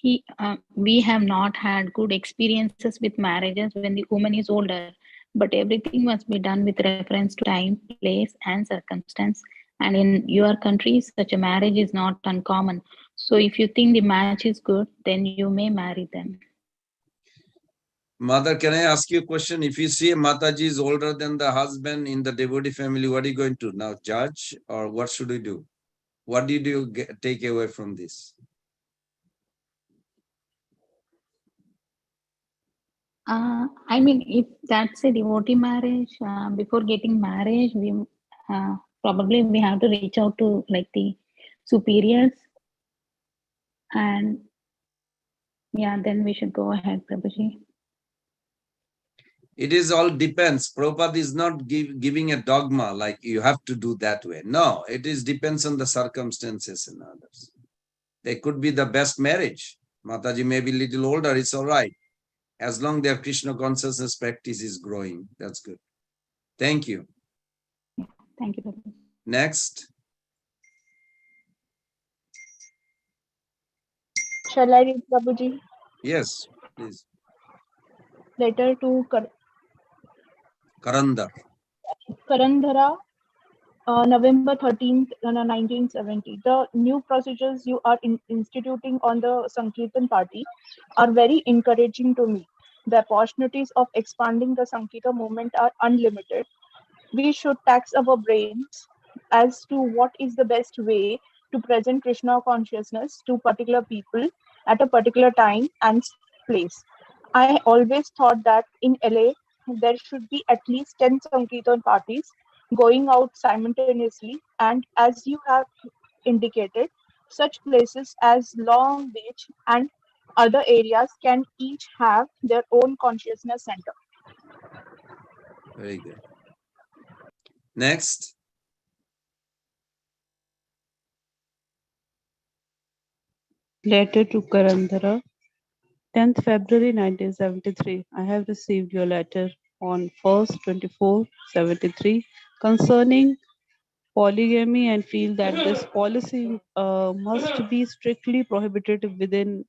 We have not had good experiences with marriages when the woman is older, but everything must be done with reference to time, place, and circumstance. And in your country, such a marriage is not uncommon. So if you think the match is good, then you may marry them. Mother, can I ask you a question? If you see a Mataji is older than the husband in the devotee family, what are you going to now judge, or what should we do? What did you take away from this? I mean, if that's a devotee marriage, before getting married, we probably we have to reach out to like the superiors, and yeah, then we should go ahead, Prabhuji. It is all depends. Prabhupada is not giving a dogma like you have to do that way. No, it is depends on the circumstances and others. They could be the best marriage. Mataji may be little older, it's all right. As long their Krishna consciousness practice is growing, that's good. Thank you. Thank you, Prabhuji. Next. Shall I read, Prabhuji? Yes, please. Letter to Karandhara. November 13th, 1970. The new procedures you are instituting on the Sankirtan party are very encouraging to me. The opportunities of expanding the Sankirtan movement are unlimited. We should tax our brains as to what is the best way to present Krishna consciousness to particular people at a particular time and place. I always thought that in LA there should be at least 10 Sankirtan parties going out simultaneously, and as you have indicated, such places as Long Beach and other areas can each have their own consciousness center. Very good. Next. Letter to Karandhara, 10th February 1973. I have received your letter on 1st 24/73 concerning polygamy and feel that this policy must be strictly prohibited within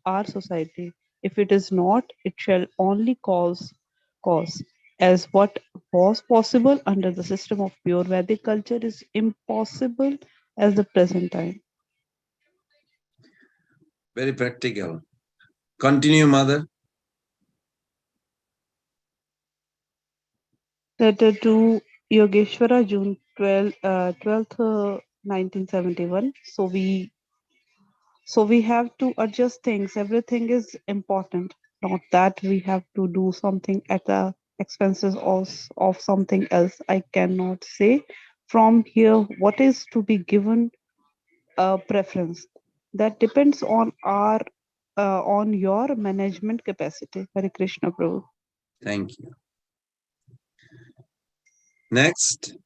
our society. If it is not, it shall only cause as what was possible under the system of pure Vedic culture is impossible at the present time. Very practical. Continue, Mother. Letter to Yogeshwara, June 12th, 1971. So we have to adjust things. Everything is important. Not that we have to do something at the expenses of something else. I cannot say from here what is to be given a preference. That depends on on your management capacity. Hare Krishna Prabhu. Thank you. Next.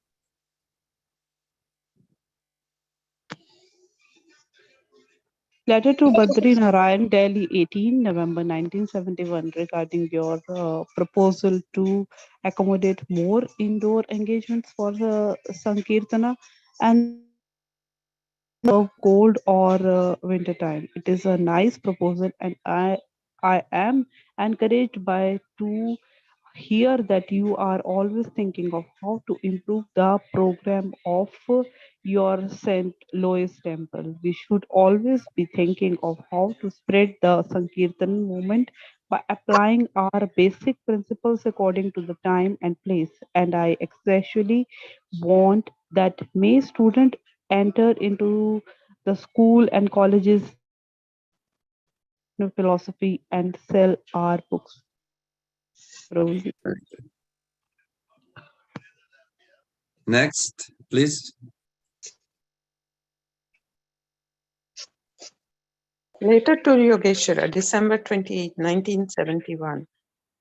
Letter to Badri Narayan, Delhi, 18 November 1971, regarding your proposal to accommodate more indoor engagements for the Sankirtana and of cold or winter time. It is a nice proposal, and I am encouraged by to hear that you are always thinking of how to improve the program of your St. Louis temple. We should always be thinking of how to spread the Sankirtan movement by applying our basic principles according to the time and place. And I especially want that may student enter into the school and colleges philosophy and sell our books. Prabhuji. Next, please. Letter to Yogeshwara, December 28, 1971.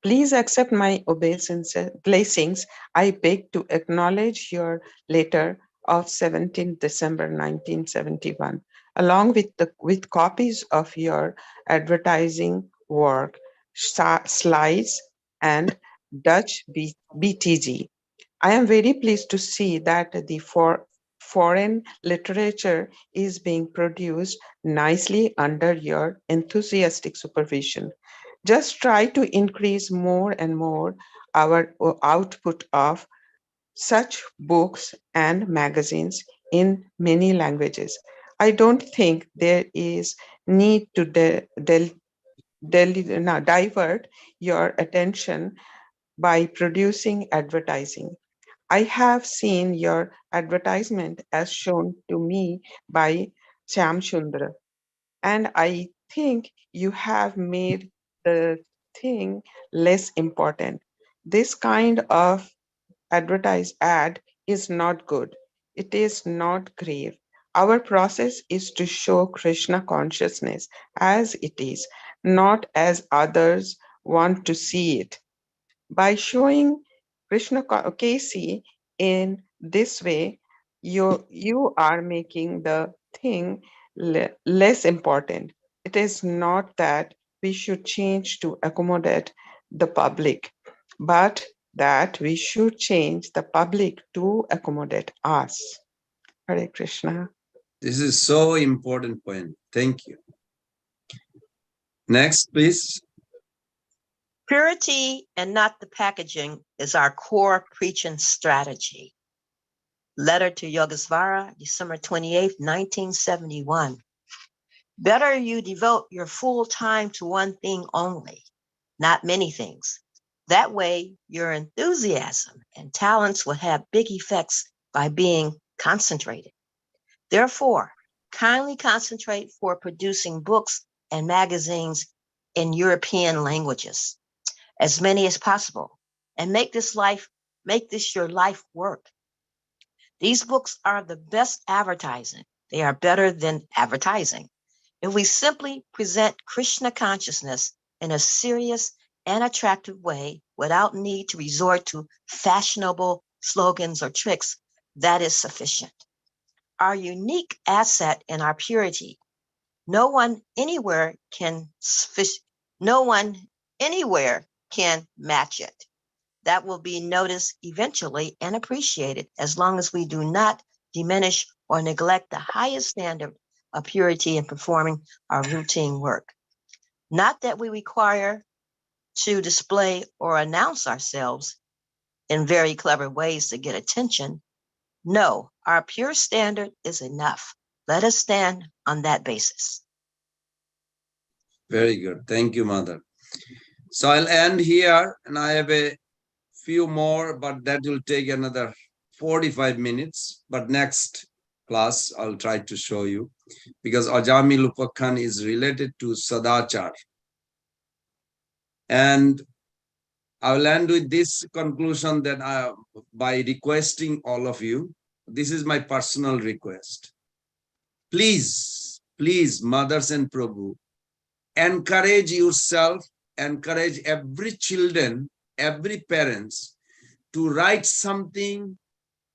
Please accept my obeisances, blessings. I beg to acknowledge your letter of 17 December 1971, along with copies of your advertising work, slides, and Dutch BTG. I am very pleased to see that the foreign literature is being produced nicely under your enthusiastic supervision. Just try to increase more and more our output of such books and magazines in many languages. I don't think there is need to divert your attention by producing advertising. I have seen your advertisement as shown to me by Shyamchandra, and I think you have made the thing less important. This kind of advertise ad is not good. It is not grave. Our process is to show Krishna consciousness as it is, not as others want to see it. By showing Krishna Casey in this way, you are making the thing less important. It is not that we should change to accommodate the public, but that we should change the public to accommodate us. Hare Krishna. This is so important point. Thank you. Next, please. Purity and not the packaging is our core preaching strategy. Letter to Yogesvara, December 28, 1971. Better you devote your full time to one thing only, not many things. That way, your enthusiasm and talents will have big effects by being concentrated. Therefore, kindly concentrate for producing books and magazines in European languages, as many as possible, and make this your life work. These books are the best advertising. They are better than advertising. If we simply present Krishna consciousness in a serious and attractive way without need to resort to fashionable slogans or tricks, that is sufficient. Our unique asset in our purity, no one anywhere can match it. That will be noticed eventually and appreciated as long as we do not diminish or neglect the highest standard of purity in performing our routine work. Not that we require to display or announce ourselves in very clever ways to get attention. No, our pure standard is enough. Let us stand on that basis. Very good. Thank you, Mother. So I'll end here, and I have a few more, but that will take another 45 minutes. But next class, I'll try to show you, because Ajami Lupakhan is related to Sadachar. And I will end with this conclusion that by requesting all of you, this is my personal request. Please, mothers and Prabhu, encourage yourself, encourage every children, every parents to write something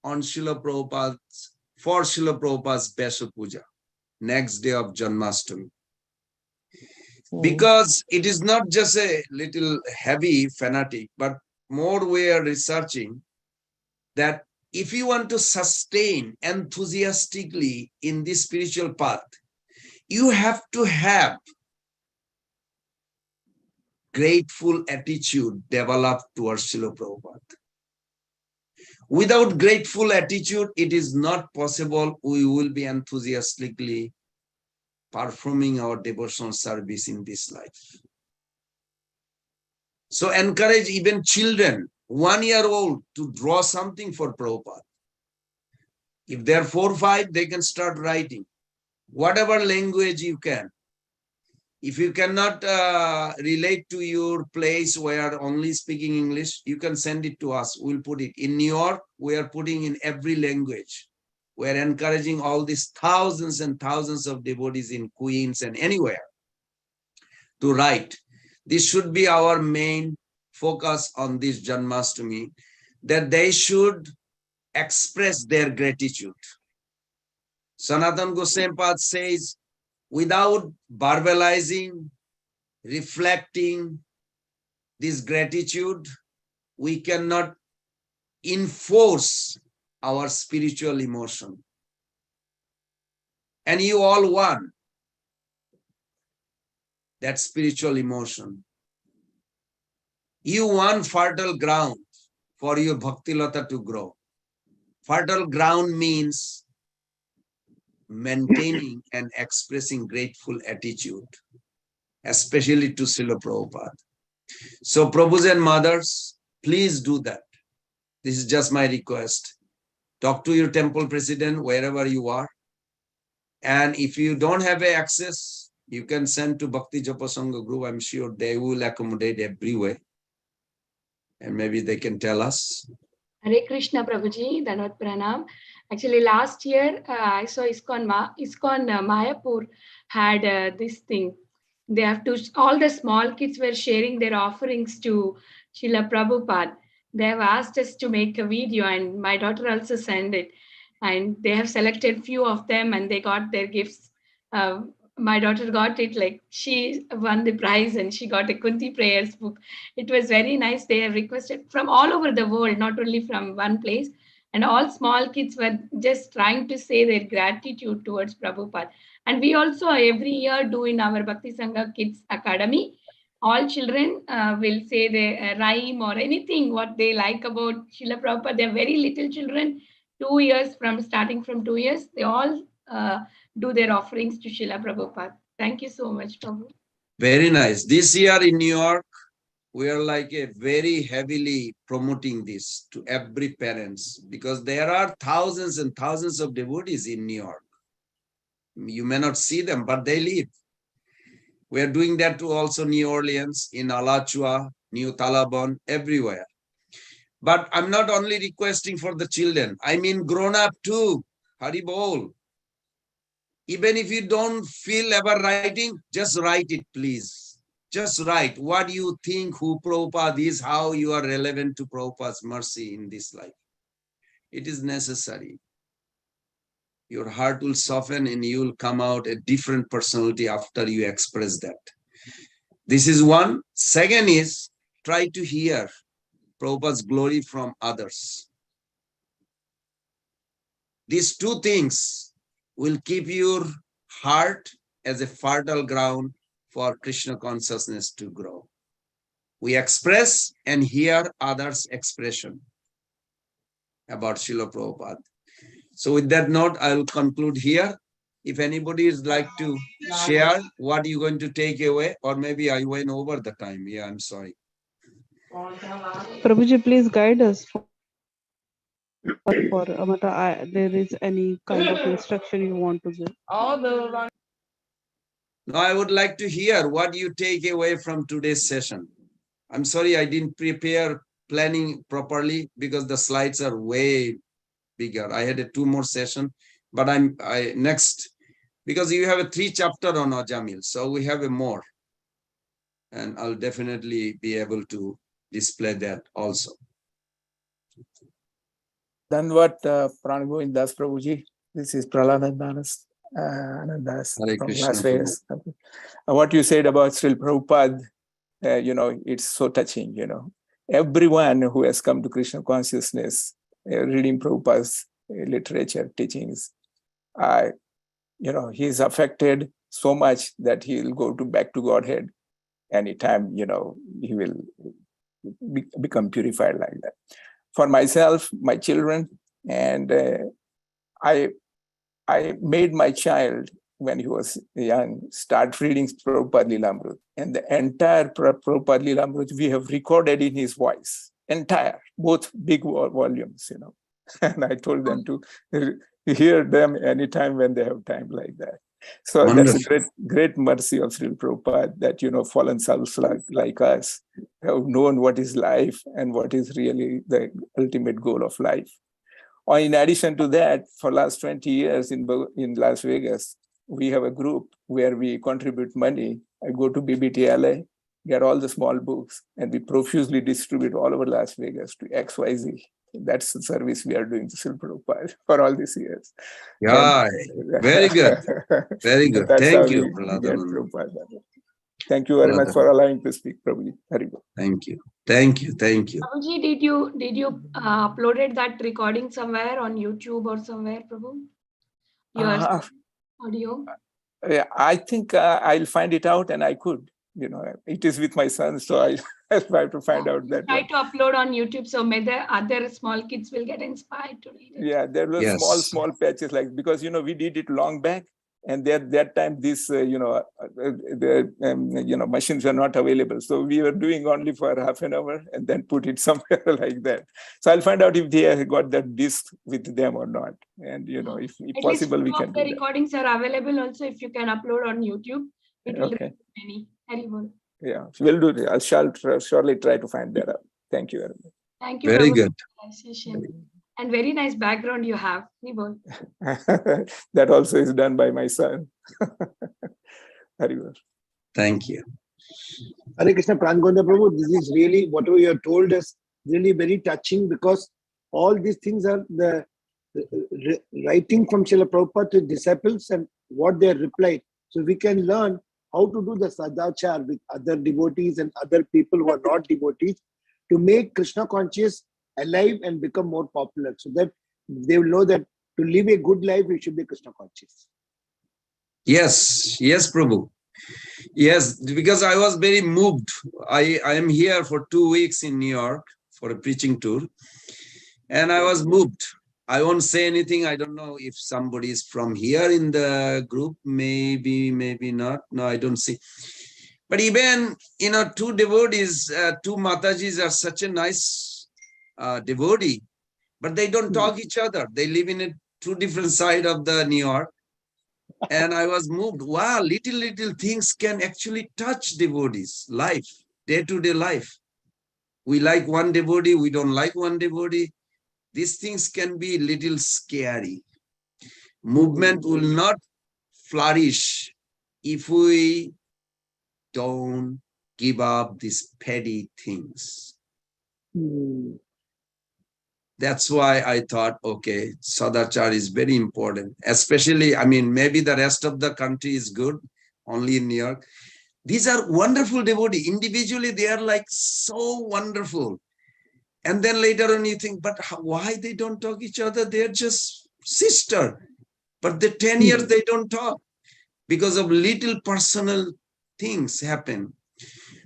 on Srila Prabhupada's, for Srila Prabhupada's Besha Puja, next day of Janmashtami. Because it is not just a little heavy fanatic, but more we are researching that if you want to sustain enthusiastically in this spiritual path, you have to have grateful attitude developed towards Srila Prabhupada. Without grateful attitude, it is not possible we will be enthusiastically performing our devotional service in this life. So encourage even children, 1 year old, to draw something for Prabhupada. If they're 4 or 5, they can start writing. Whatever language you can. If you cannot relate to your place where only speaking English, you can send it to us. We'll put it. In New York, we are putting in every language. We're encouraging all these thousands and thousands of devotees in Queens and anywhere to write. This should be our main focus on this Janmashtami, that they should express their gratitude. Sanatana Goswami Pad says, without verbalizing, reflecting this gratitude, we cannot enforce our spiritual emotion. And you all want that spiritual emotion. You want fertile ground for your Bhakti Lata to grow. Fertile ground means maintaining and expressing grateful attitude, especially to Srila Prabhupada. So Prabhus and mothers, please do that. This is just my request. Talk to your temple president wherever you are. And if you don't have access, you can send to Bhakti Japa Sangha group. I'm sure they will accommodate everywhere. And maybe they can tell us. Hare Krishna Prabhuji, Danvat Pranam. Actually, last year I saw ISKCON Mayapur had this thing. They have to, all the small kids were sharing their offerings to Srila Prabhupada. They have asked us to make a video, and my daughter also sent it. And they have selected few of them, and they got their gifts. My daughter got it, like she won the prize and she got a Kunti prayers book. It was very nice. They have requested from all over the world, not only from one place. And all small kids were just trying to say their gratitude towards Prabhupada. And we also every year do in our Bhakti Sangha Kids Academy. All children will say the rhyme or anything what they like about Srila Prabhupada. They're very little children, 2 years starting from 2 years. They all do their offerings to Srila Prabhupada. Thank you so much, Prabhu. Very nice. This year in New York, we are like a very heavily promoting this to every parents, because there are thousands and thousands of devotees in New York. You may not see them, but they live. We are doing that to also New Orleans, in Alachua, New Talabon, everywhere. But I'm not only requesting for the children, I mean grown up too. Hari Bol. Even if you don't feel ever writing, just write it, please. Just write what you think, who Prabhupada is, how you are relevant to Prabhupada's mercy in this life. It is necessary. Your heart will soften and you will come out a different personality after you express that. This is one. Second is, try to hear Prabhupada's glory from others. These two things will keep your heart as a fertile ground for Krishna consciousness to grow. We express and hear others' expression about Srila Prabhupada. So with that note, I will conclude here. If anybody is like to share what you're going to take away, or maybe I went over the time. Yeah, I'm sorry. Prabhuji, please guide us for there is any kind of instruction you want to give. Now I would like to hear what you take away from today's session. I'm sorry I didn't prepare planning properly because the slides are way bigger. I had a 2 more session, but next, because you have a 3 chapter on Ajamil, so we have a more, and I'll definitely be able to display that also. Danvat Pran Govind Das Prabhuji. This is Pralanandanas Anandas from Las Vegas. What you said about Srila Prabhupada, it's so touching, Everyone who has come to Krishna consciousness, reading Prabhupada's literature, teachings, he is affected so much that he will go back to Godhead anytime, he will become purified like that. For myself, my children, and I made my child, when he was young, start reading Prabhupada Lilamrut. And the entire Prabhupada Lilamrut we have recorded in his voice, entire, both big volumes, And I told them to hear them anytime when they have time like that. So Wonderful. that's a great mercy of Srila Prabhupada that, fallen souls like us have known what is life and what is really the ultimate goal of life. Or in addition to that, for last 20 years in Las Vegas, we have a group where we contribute money. I go to BBTLA, get all the small books, and we profusely distribute all over Las Vegas to XYZ. That's the service we are doing to Srila Prabhupada for all these years. Yeah, very good. Very good. That's Thank how you, we brother. get Prabhupada. Thank you very much for allowing to speak, Prabhuji. Haribol. Thank you. Thank you. Thank you. Prabhuji, did you uploaded that recording somewhere on YouTube or somewhere, Prabhu? Your audio? I think I'll find it out, and I could. It is with my son, so I'll try to find out that. Try to upload on YouTube, so maybe other small kids will get inspired to read it. Yeah, there were small patches because we did it long back, and that time this the machines were not available, so we were doing only for half an hour and then put it somewhere like that. So I'll find out if they have got that disc with them or not, and if possible we can do the that. recordings are available also. If you can upload on YouTube, it will Okay. many. Haribol. Yeah, we'll do it. I shall surely try to find that out. Thank you very much. Thank you. Very Prabhu, good. And very nice background you have. Haribol. That also is done by my son. Haribol. Thank you. Hare Krishna, Pran Govind Prabhu, this is really, whatever you have told us, really very touching, because all these things are the writing from Srila Prabhupada to disciples and what they replied. So we can learn how to do the sadachar with other devotees and other people who are not devotees to make Krishna conscious alive and become more popular, so that they will know that to live a good life, we should be Krishna conscious. Yes, Prabhu. Yes, because I was very moved. I am here for 2 weeks in New York for a preaching tour, and I was moved. I won't say anything. I don't know if somebody is from here in the group. Maybe not. No, I don't see. But even, two devotees, two Matajis are such a nice devotee, but they don't talk each other. They live in two different sides of the New York. And I was moved. Wow, little things can actually touch devotees' life, day-to-day life. We like one devotee, we don't like one devotee. These things can be a little scary. Movement will not flourish if we don't give up these petty things. That's why I thought, okay, Sadachar is very important, especially, maybe the rest of the country is good, only in New York. These are wonderful devotees. Individually, they are like so wonderful. And then later on you think, but why they don't talk each other? They're just sister. But the 10 years they don't talk because of little personal things happen.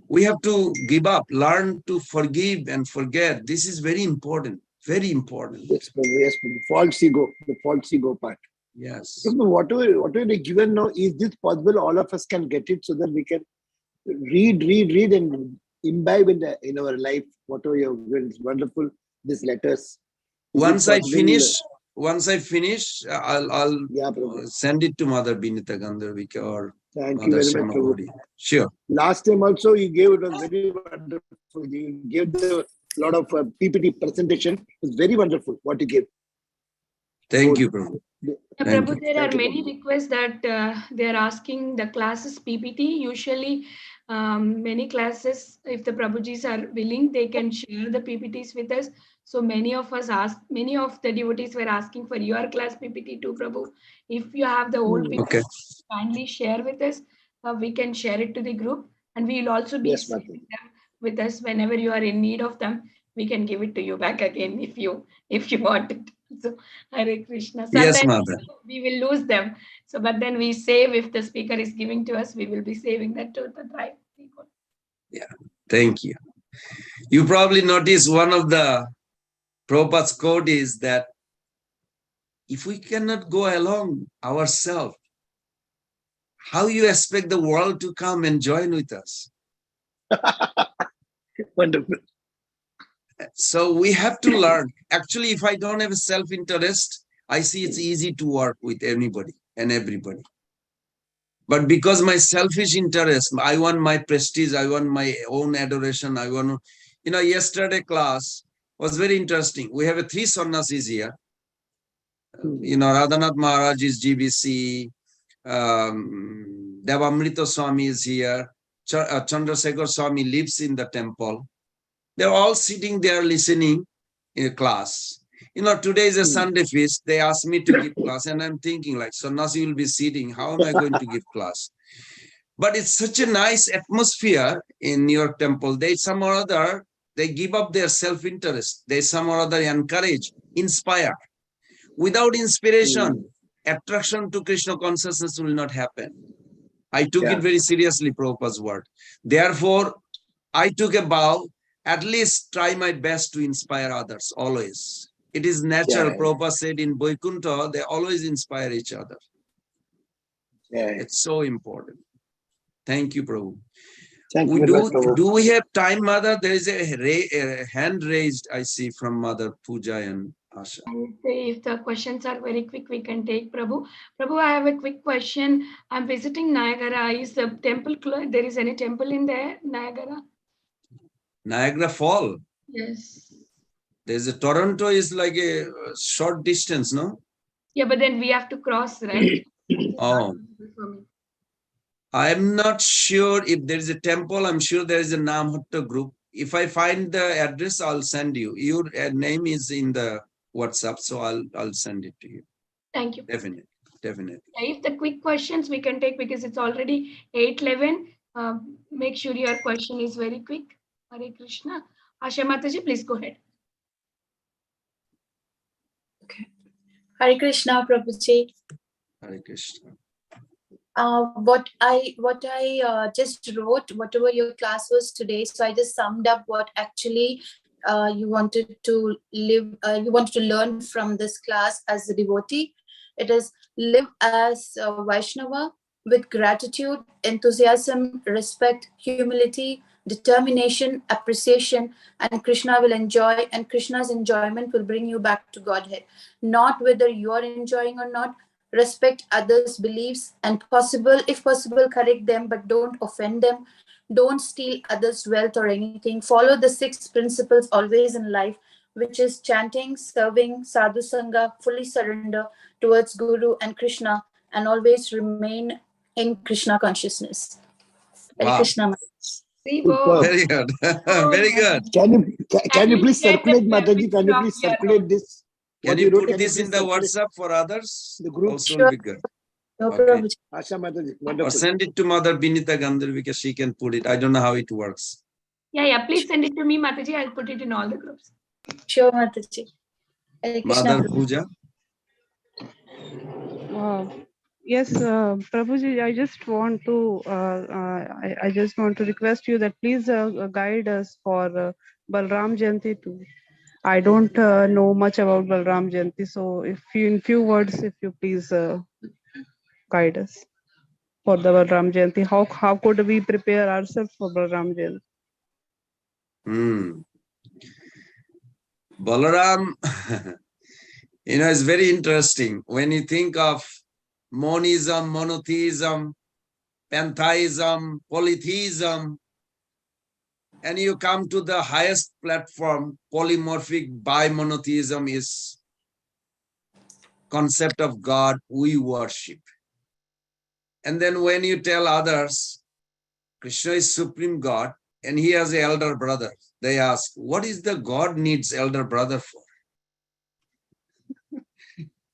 We have to give up, learn to forgive and forget. This is very important. Very important. Yes, the false ego part. Yes. Whatever they given now, is this possible? All of us can get it so that we can read and imbibe in our life. Whatever you have given is wonderful. These letters. Once I finish, I'll send it to Mother Binita Gandharvika or Thank Mother you very much, Prabhu. Sure. Last time also you gave, it was very wonderful. You gave a lot of PPT presentation. It was very wonderful what you gave. Thank you, Prabhu. Prabhu, there are many requests that they are asking the classes PPT. Usually, many classes, if the Prabhujis are willing, they can share the PPTs with us. So many of the devotees were asking for your class PPT too, Prabhu. If you have the old PPT, kindly share with us. We can share it to the group, and we will also be saving them with us whenever you are in need of them. We can give it to you back again if you want it. So Hare Krishna. Sometimes yes, Mother. We will lose them. So, but then we save, if the speaker is giving to us, we will be saving that to the tribe people. Yeah, thank you. You probably notice one of the Prabhupada's quote is that if we cannot go along ourselves, how you expect the world to come and join with us? Wonderful. So we have to learn. Actually, if I don't have a self-interest, I see it's easy to work with anybody and everybody. But because my selfish interest, I want my prestige, I want my own adoration, I want, yesterday class was very interesting. We have three sannyasis here. Radhanath Maharaj is GBC, Devamrita Swami is here, Chandrasekhar Swami lives in the temple. They're all sitting there listening in a class. Today is a Sunday feast. They asked me to give class, and I'm thinking like, Sannyasi will be sitting. How am I going to give class? But it's such a nice atmosphere in your temple. They some or other, they give up their self-interest. They some or other encourage, inspire. Without inspiration, attraction to Krishna consciousness will not happen. I took it very seriously, Prabhupada's word. Therefore, I took a vow, at least try my best to inspire others, always. It is natural. Prabhupada said in Vaikuntha, they always inspire each other. It's so important. Thank you, Prabhu. Thank you, Prabhu. Do we have time, Mother? There is a hand raised, I see, from Mother Pooja and Asha. I'll say if the questions are very quick, we can take Prabhu. Prabhu, I have a quick question. I'm visiting Niagara. Is the temple closed? There is any temple in there, Niagara? Niagara Fall. Yes. There's a Toronto is like a short distance, no? Yeah, but then we have to cross, right? Oh. I'm not sure if there is a temple. I'm sure there is a Namhatta group. If I find the address, I'll send you. Your name is in the WhatsApp, so I'll send it to you. Thank you. Definitely. If the quick questions we can take because it's already 8:11. Make sure your question is very quick. Hare Krishna. Asha Mataji, please go ahead. Okay. Hare Krishna, Prabhuji. Hare Krishna. What I just wrote, whatever your class was today, so I just summed up what actually you wanted to live, you wanted to learn from this class as a devotee. It is live as a Vaishnava with gratitude, enthusiasm, respect, humility, determination, appreciation, and Krishna will enjoy, and Krishna's enjoyment will bring you back to Godhead. Not whether you are enjoying or not. Respect others' beliefs and if possible, correct them, but don't offend them. Don't steal others' wealth or anything. Follow the 6 principles always in life, which is chanting, serving, sadhu sangha, fully surrender towards Guru and Krishna, and always remain in Krishna consciousness. Wow. Krishna. Very good. Very good. Can you please circulate, Mataji? Can you please circulate this? Can you put this in the WhatsApp for others? The group also will be good. No Okay. problem. Asha Mataji, Or wonderful. send it to Mother Binita Gandhar because she can put it. I don't know how it works. Yeah. Please send it to me, Mataji. I'll put it in all the groups. Sure, Mataji. Hare Krishna. Mother Pooja. Yes, Prabhuji, I just want to request you that please guide us for Balram Jayanti too. I don't know much about Balram Jayanti, so if you, in few words, if you please guide us for the Balram Jayanti. How could we prepare ourselves for Balram Jayanti? Balaram, it's very interesting. When you think of monism, monotheism, pantheism, polytheism, and you come to the highest platform, polymorphic bimonotheism is concept of God we worship. And then when you tell others, Krishna is supreme God and he has an elder brother, they ask, what is the God needs elder brother for?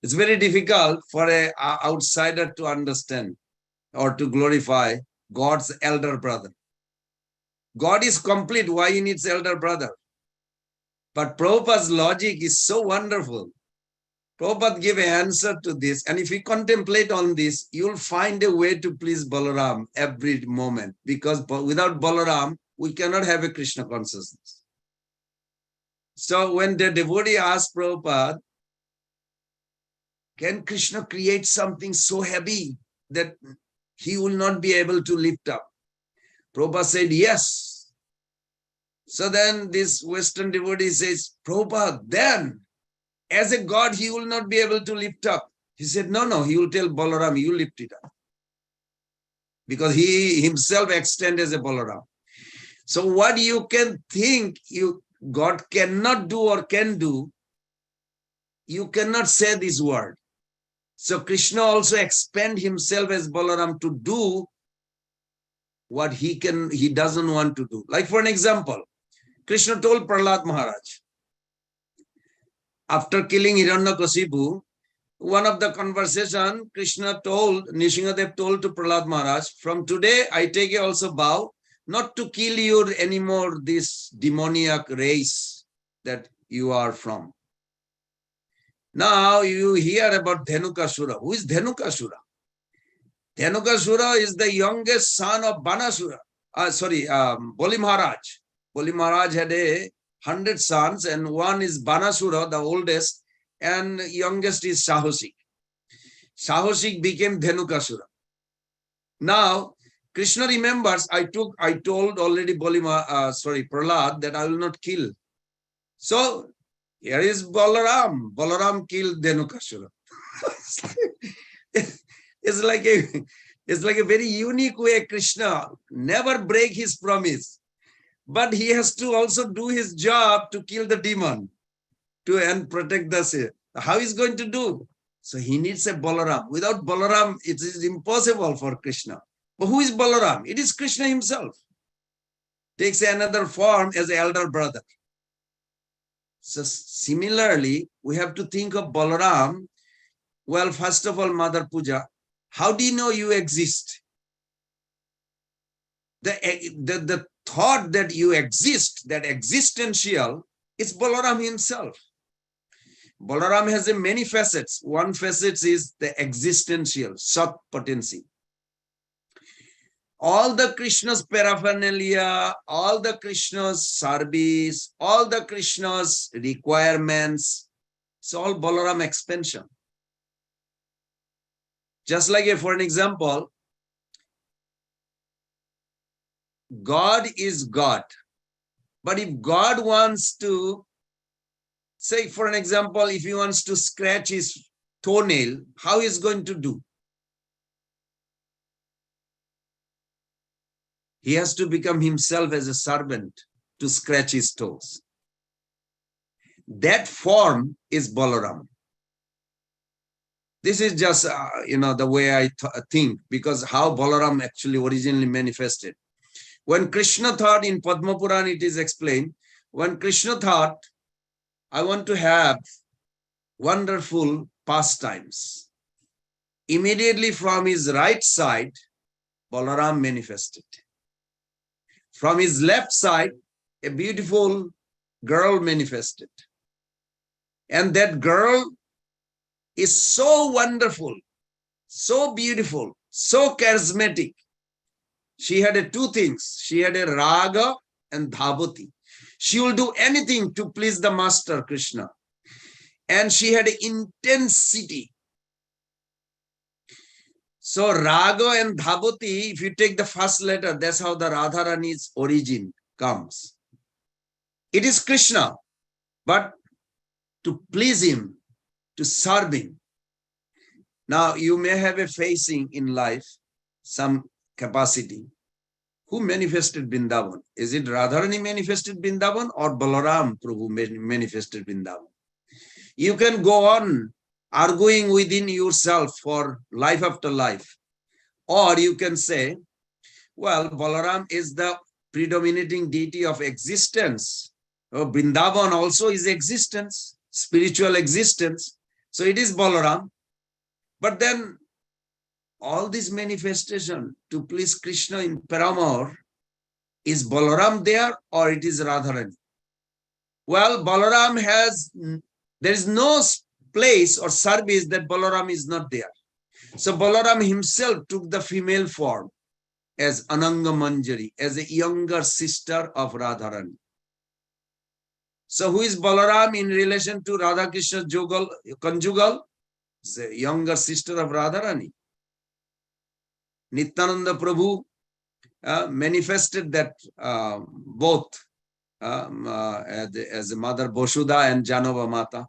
It's very difficult for an outsider to understand or to glorify God's elder brother. God is complete. Why he needs elder brother? But Prabhupada's logic is so wonderful. Prabhupada gave an answer to this. And if you contemplate on this, you'll find a way to please Balaram every moment. Because without Balaram, we cannot have a Krishna consciousness. So when the devotee asked Prabhupada, can Krishna create something so heavy that he will not be able to lift up? Prabhupada said, yes. So then this Western devotee says, Prabhupada, then as a God, he will not be able to lift up. He said, no, he will tell Balaram, you lift it up. Because he himself extended as a Balaram. So what you can think God cannot do or can do, you cannot say this word. So Krishna also expand himself as Balaram to do what he doesn't want to do. Like for an example, Krishna told Prahlad Maharaj, after killing Hiranyakasipu, one of the conversation, Nishingadev told to Prahlad Maharaj, from today I take a also vow not to kill you anymore, this demoniac race that you are from. Now you hear about Dhenukasura. Who is Dhenukasura? Dhenukasura is the youngest son of Banasura. Bali Maharaj. Bali Maharaj had 100 sons, and one is Banasura, the oldest, and youngest is Sahasik. Sahasik became Dhenukasura. Now, Krishna remembers, I told already Prahlad that I will not kill. So, here is Balaram. Balaram killed Dhenukasura. It's like a very unique way Krishna never break his promise. But he has to also do his job to kill the demon and protect the sea. How is going to do? So he needs a Balaram. Without Balaram, it is impossible for Krishna. But who is Balaram? It is Krishna himself. Takes another form as an elder brother. So similarly, we have to think of Balaram. Well, first of all, Mother Puja, how do you know you exist? The thought that you exist, that existential, is Balaram himself. Balaram has many facets. One facet is the existential, Sat potency. All the Krishna's paraphernalia, all the Krishna's service, all the Krishna's requirements, it's all Balaram expansion. Just like, for an example, God is God. But if God wants to, say, for an example, if he wants to scratch his toenail, how is he going to do? He has to become himself as a servant to scratch his toes. That form is Balaram. This is just, the way I think, because how Balaram actually originally manifested. When Krishna thought, in Padma Purana it is explained, when Krishna thought, I want to have wonderful pastimes, immediately from his right side, Balaram manifested. From his left side, a beautiful girl manifested. And that girl is so wonderful, so beautiful, so charismatic. She had two things. She had a raga and dhabati. She will do anything to please the master Krishna. And she had intensity. So raga and dhabati, if you take the first letter, that's how the Radharani's origin comes. It is Krishna, but to please him, to serve him. Now, you may have a facing in life, some capacity. Who manifested Vrindavan? Is it Radharani manifested Vrindavan or Balaram Prabhu manifested Vrindavan? You can go on arguing within yourself for life after life. Or you can say, well, Balaram is the predominating deity of existence. Vrindavan also is existence, spiritual existence. So it is Balaram. But then all this manifestation to please Krishna in Paramore, is Balaram there or it is Radharani? Well, Balaram there is no place or service that Balaram is not there. So Balaram himself took the female form as Ananga Manjari, as a younger sister of Radharani. So who is Balaram in relation to Radha Krishna's conjugal? It's a younger sister of Radharani. Nityananda Prabhu manifested that both as a mother Boshuda and Janava Mata.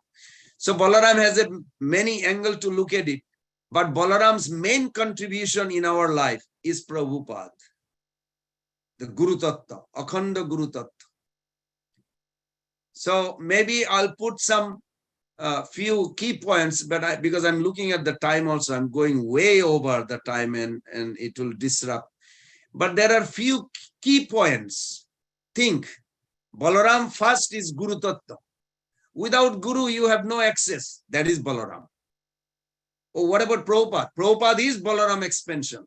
So Balaram has a many angle to look at it, but Balaram's main contribution in our life is Prabhupada, the Guru Tattva, Akhanda Guru Tattva. So maybe I'll put some few key points, but because I'm looking at the time also, I'm going way over the time and it will disrupt. But there are few key points. Think, Balaram first is Guru Tattva. Without Guru, you have no access. That is Balaram. Oh, what about Prabhupada? Prabhupada is Balaram expansion.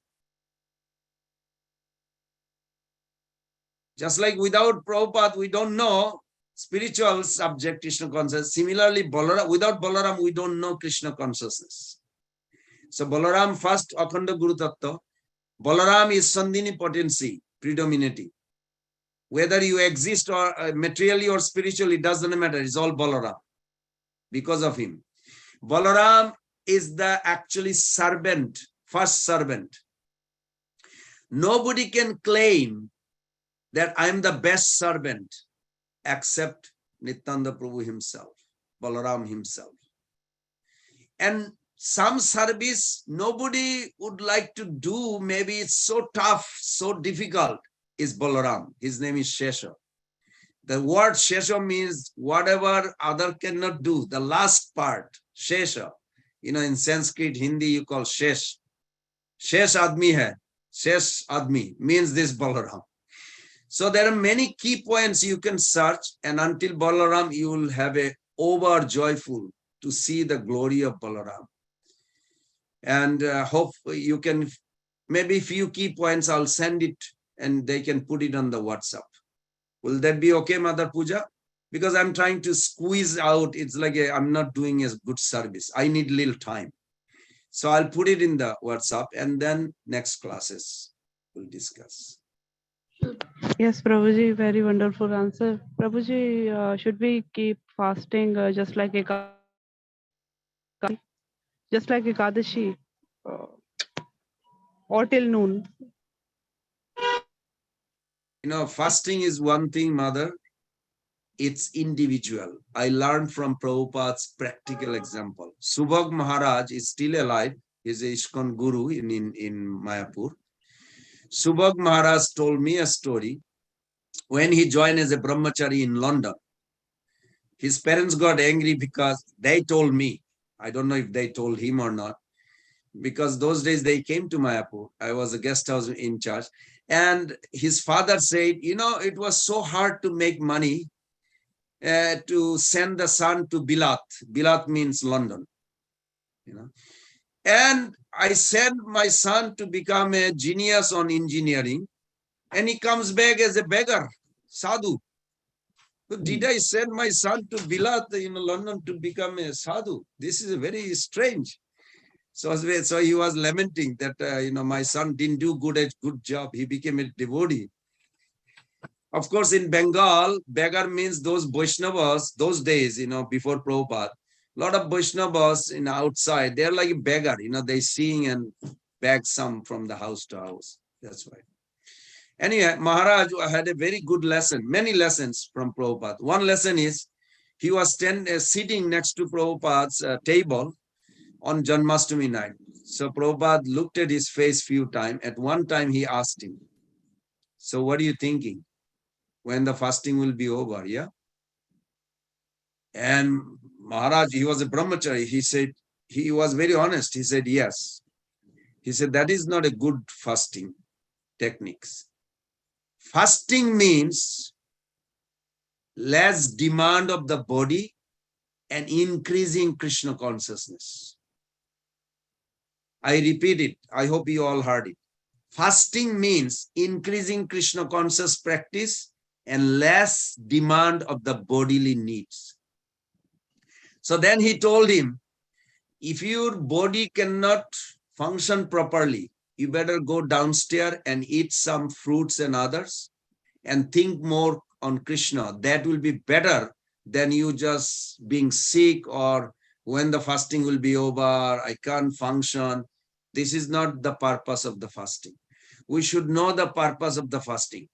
Just like without Prabhupada, we don't know spiritual subject, Krishna consciousness. Similarly, Balaram, without Balaram, we don't know Krishna consciousness. So Balaram first, Akhanda Guru Tattva. Balaram is Sandhini potency, predominating. Whether you exist or materially or spiritually, it doesn't matter. It's all Balaram because of him. Balaram is the actually servant, first servant. Nobody can claim that I'm the best servant except Nityananda Prabhu himself, Balaram himself. And some service nobody would like to do, maybe it's so tough, so difficult, is Balaram. His name is Shesha. The word Shesha means whatever other cannot do, the last part, Shesha. You know, in Sanskrit, Hindi, you call Shesh. Shesh Admi hai. Shesh Admi means this Balaram. So there are many key points you can search, and until Balaram, you will have a over joyful to see the glory of Balaram. And hope you can, maybe few key points, I'll send it and they can put it on the WhatsApp. Will that be okay, Mother Puja? Because I'm trying to squeeze out, it's like I'm not doing a good service. I need little time. So I'll put it in the WhatsApp and then next classes we'll discuss. Yes, Prabhuji, very wonderful answer. Prabhuji, should we keep fasting just like Ekadashi or till noon? You know, fasting is one thing, Mother. It's individual. I learned from Prabhupada's practical example. Subhag Maharaj is still alive. He's a ISKCON guru in Mayapur. Subhag Maharaj told me a story. When he joined as a brahmachari in London, his parents got angry because they told me, I don't know if they told him or not, because those days they came to Mayapur. I was a guest house in charge. And his father said, you know, it was so hard to make money to send the son to Bilat. Bilat means London, you know. And I sent my son to become a genius on engineering, and he comes back as a beggar, sadhu. So did I send my son to Bilat in London to become a sadhu? This is very strange. So he was lamenting that, you know, my son didn't do good job. He became a devotee. Of course, in Bengal, beggar means those Vaishnavas, those days, you know, before Prabhupada, a lot of Vaishnavas in outside, they're like a beggar, you know, they sing and beg some from the house to house. That's why. Anyway, Maharaj had a very good lesson, many lessons from Prabhupada. One lesson is, he was sitting next to Prabhupada's table on Janmashtami night. So Prabhupada looked at his face few times. At one time he asked him, so what are you thinking? When the fasting will be over, yeah? And Maharaj, he was a brahmachari. He said, he was very honest. He said, yes. He said, that is not a good fasting techniques. Fasting means less demand of the body and increasing Krishna consciousness. I repeat it. I hope you all heard it. Fasting means increasing Krishna conscious practice and less demand of the bodily needs. So then he told him, if your body cannot function properly, you better go downstairs and eat some fruits and others and think more on Krishna. That will be better than you just being sick or when the fasting will be over, I can't function. This is not the purpose of the fasting. We should know the purpose of the fasting.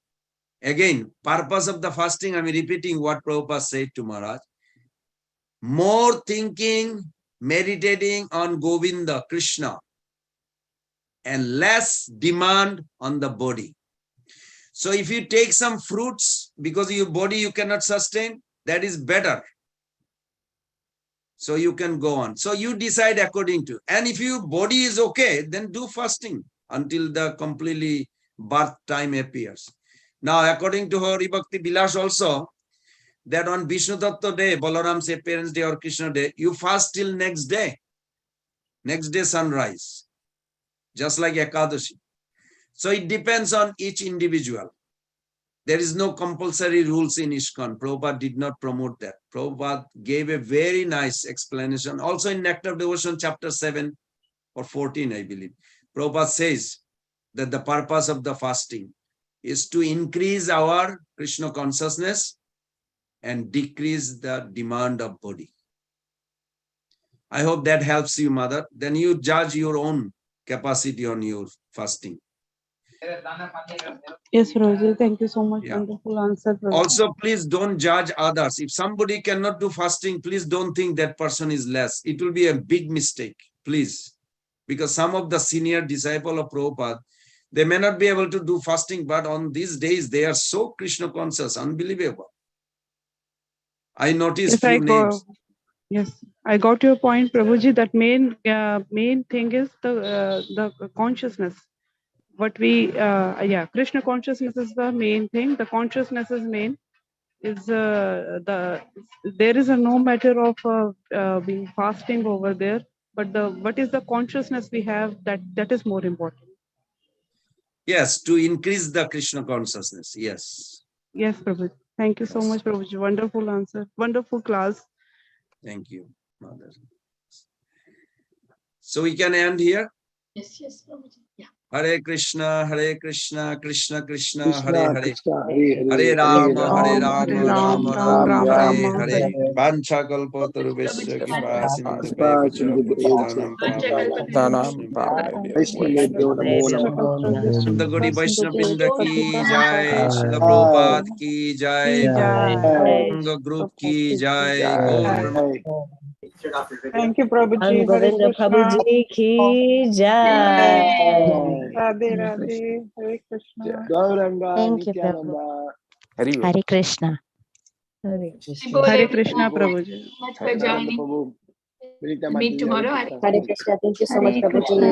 Again, purpose of the fasting, I'm repeating what Prabhupada said to Maharaj. more thinking, meditating on Govinda, Krishna, and less demand on the body. So if you take some fruits because your body you cannot sustain, that is better. So you can go on. So you decide according to. And if your body is okay, then do fasting until the completely birth time appears. Now, according to Hari Bhakti Bilas also, that on Vishnu Tattva day, Balaram's appearance day or Krishna day, you fast till next day sunrise, just like Ekadashi. So it depends on each individual. There is no compulsory rules in ISKCON. Prabhupada did not promote that. Prabhupada gave a very nice explanation. Also in Nectar of Devotion, chapter 7 or 14, I believe. Prabhupada says that the purpose of the fasting is to increase our Krishna consciousness and decrease the demand of body. I hope that helps you, mother. Then you judge your own capacity on your fasting. Yes, Prabhuji. Thank you so much. Yeah. Wonderful answer, Prabhuji. Also, please don't judge others. If somebody cannot do fasting, please don't think that person is less. It will be a big mistake, please. Because some of the senior disciples of Prabhupada, they may not be able to do fasting, but on these days, they are so Krishna conscious, unbelievable. I noticed few names. Yes, I got your point, Prabhuji. That main thing is the consciousness. What we Krishna consciousness is the main thing. The consciousness is main. Is there is a no matter of being fasting over there, but what is the consciousness we have, that is more important. Yes, to increase the Krishna consciousness. Yes. Yes, Prabhuji. Thank you so much, Prabhuji. Wonderful answer. Wonderful class. Thank you, mother. So we can end here. Yes, Prabhuji. Yeah. Hare Krishna, Krishna, Krishna, Krishna, Hare Hare. Krishna, Hare Hare Hare, Rama, Hare Ram, Rama, Ram, Rama Hare Ram, Hare. Vancha kalpatarubhasya kripa sindhubhya pattanam pavane Vaishnavebhyo namo namah. the Gaudiya Vaishnava Vrinda ki jai, Srila Prabhupada ki jai, Ganga Group ki jai, Gaur Thank you, Prabhuji. And Hare Govinda Krishna. Prabhuji ki jai. Radhe Radhe. Hare Krishna. Gauranga Thank you, Nityananda. Hare Krishna. Hare Krishna. Hare Krishna, Prabhuji. Much for joining. Prabhu. Vinita Meet Mataji, tomorrow. Hare Krishna. Hare Krishna. Thank you so much, Hare Prabhuji. Krishna.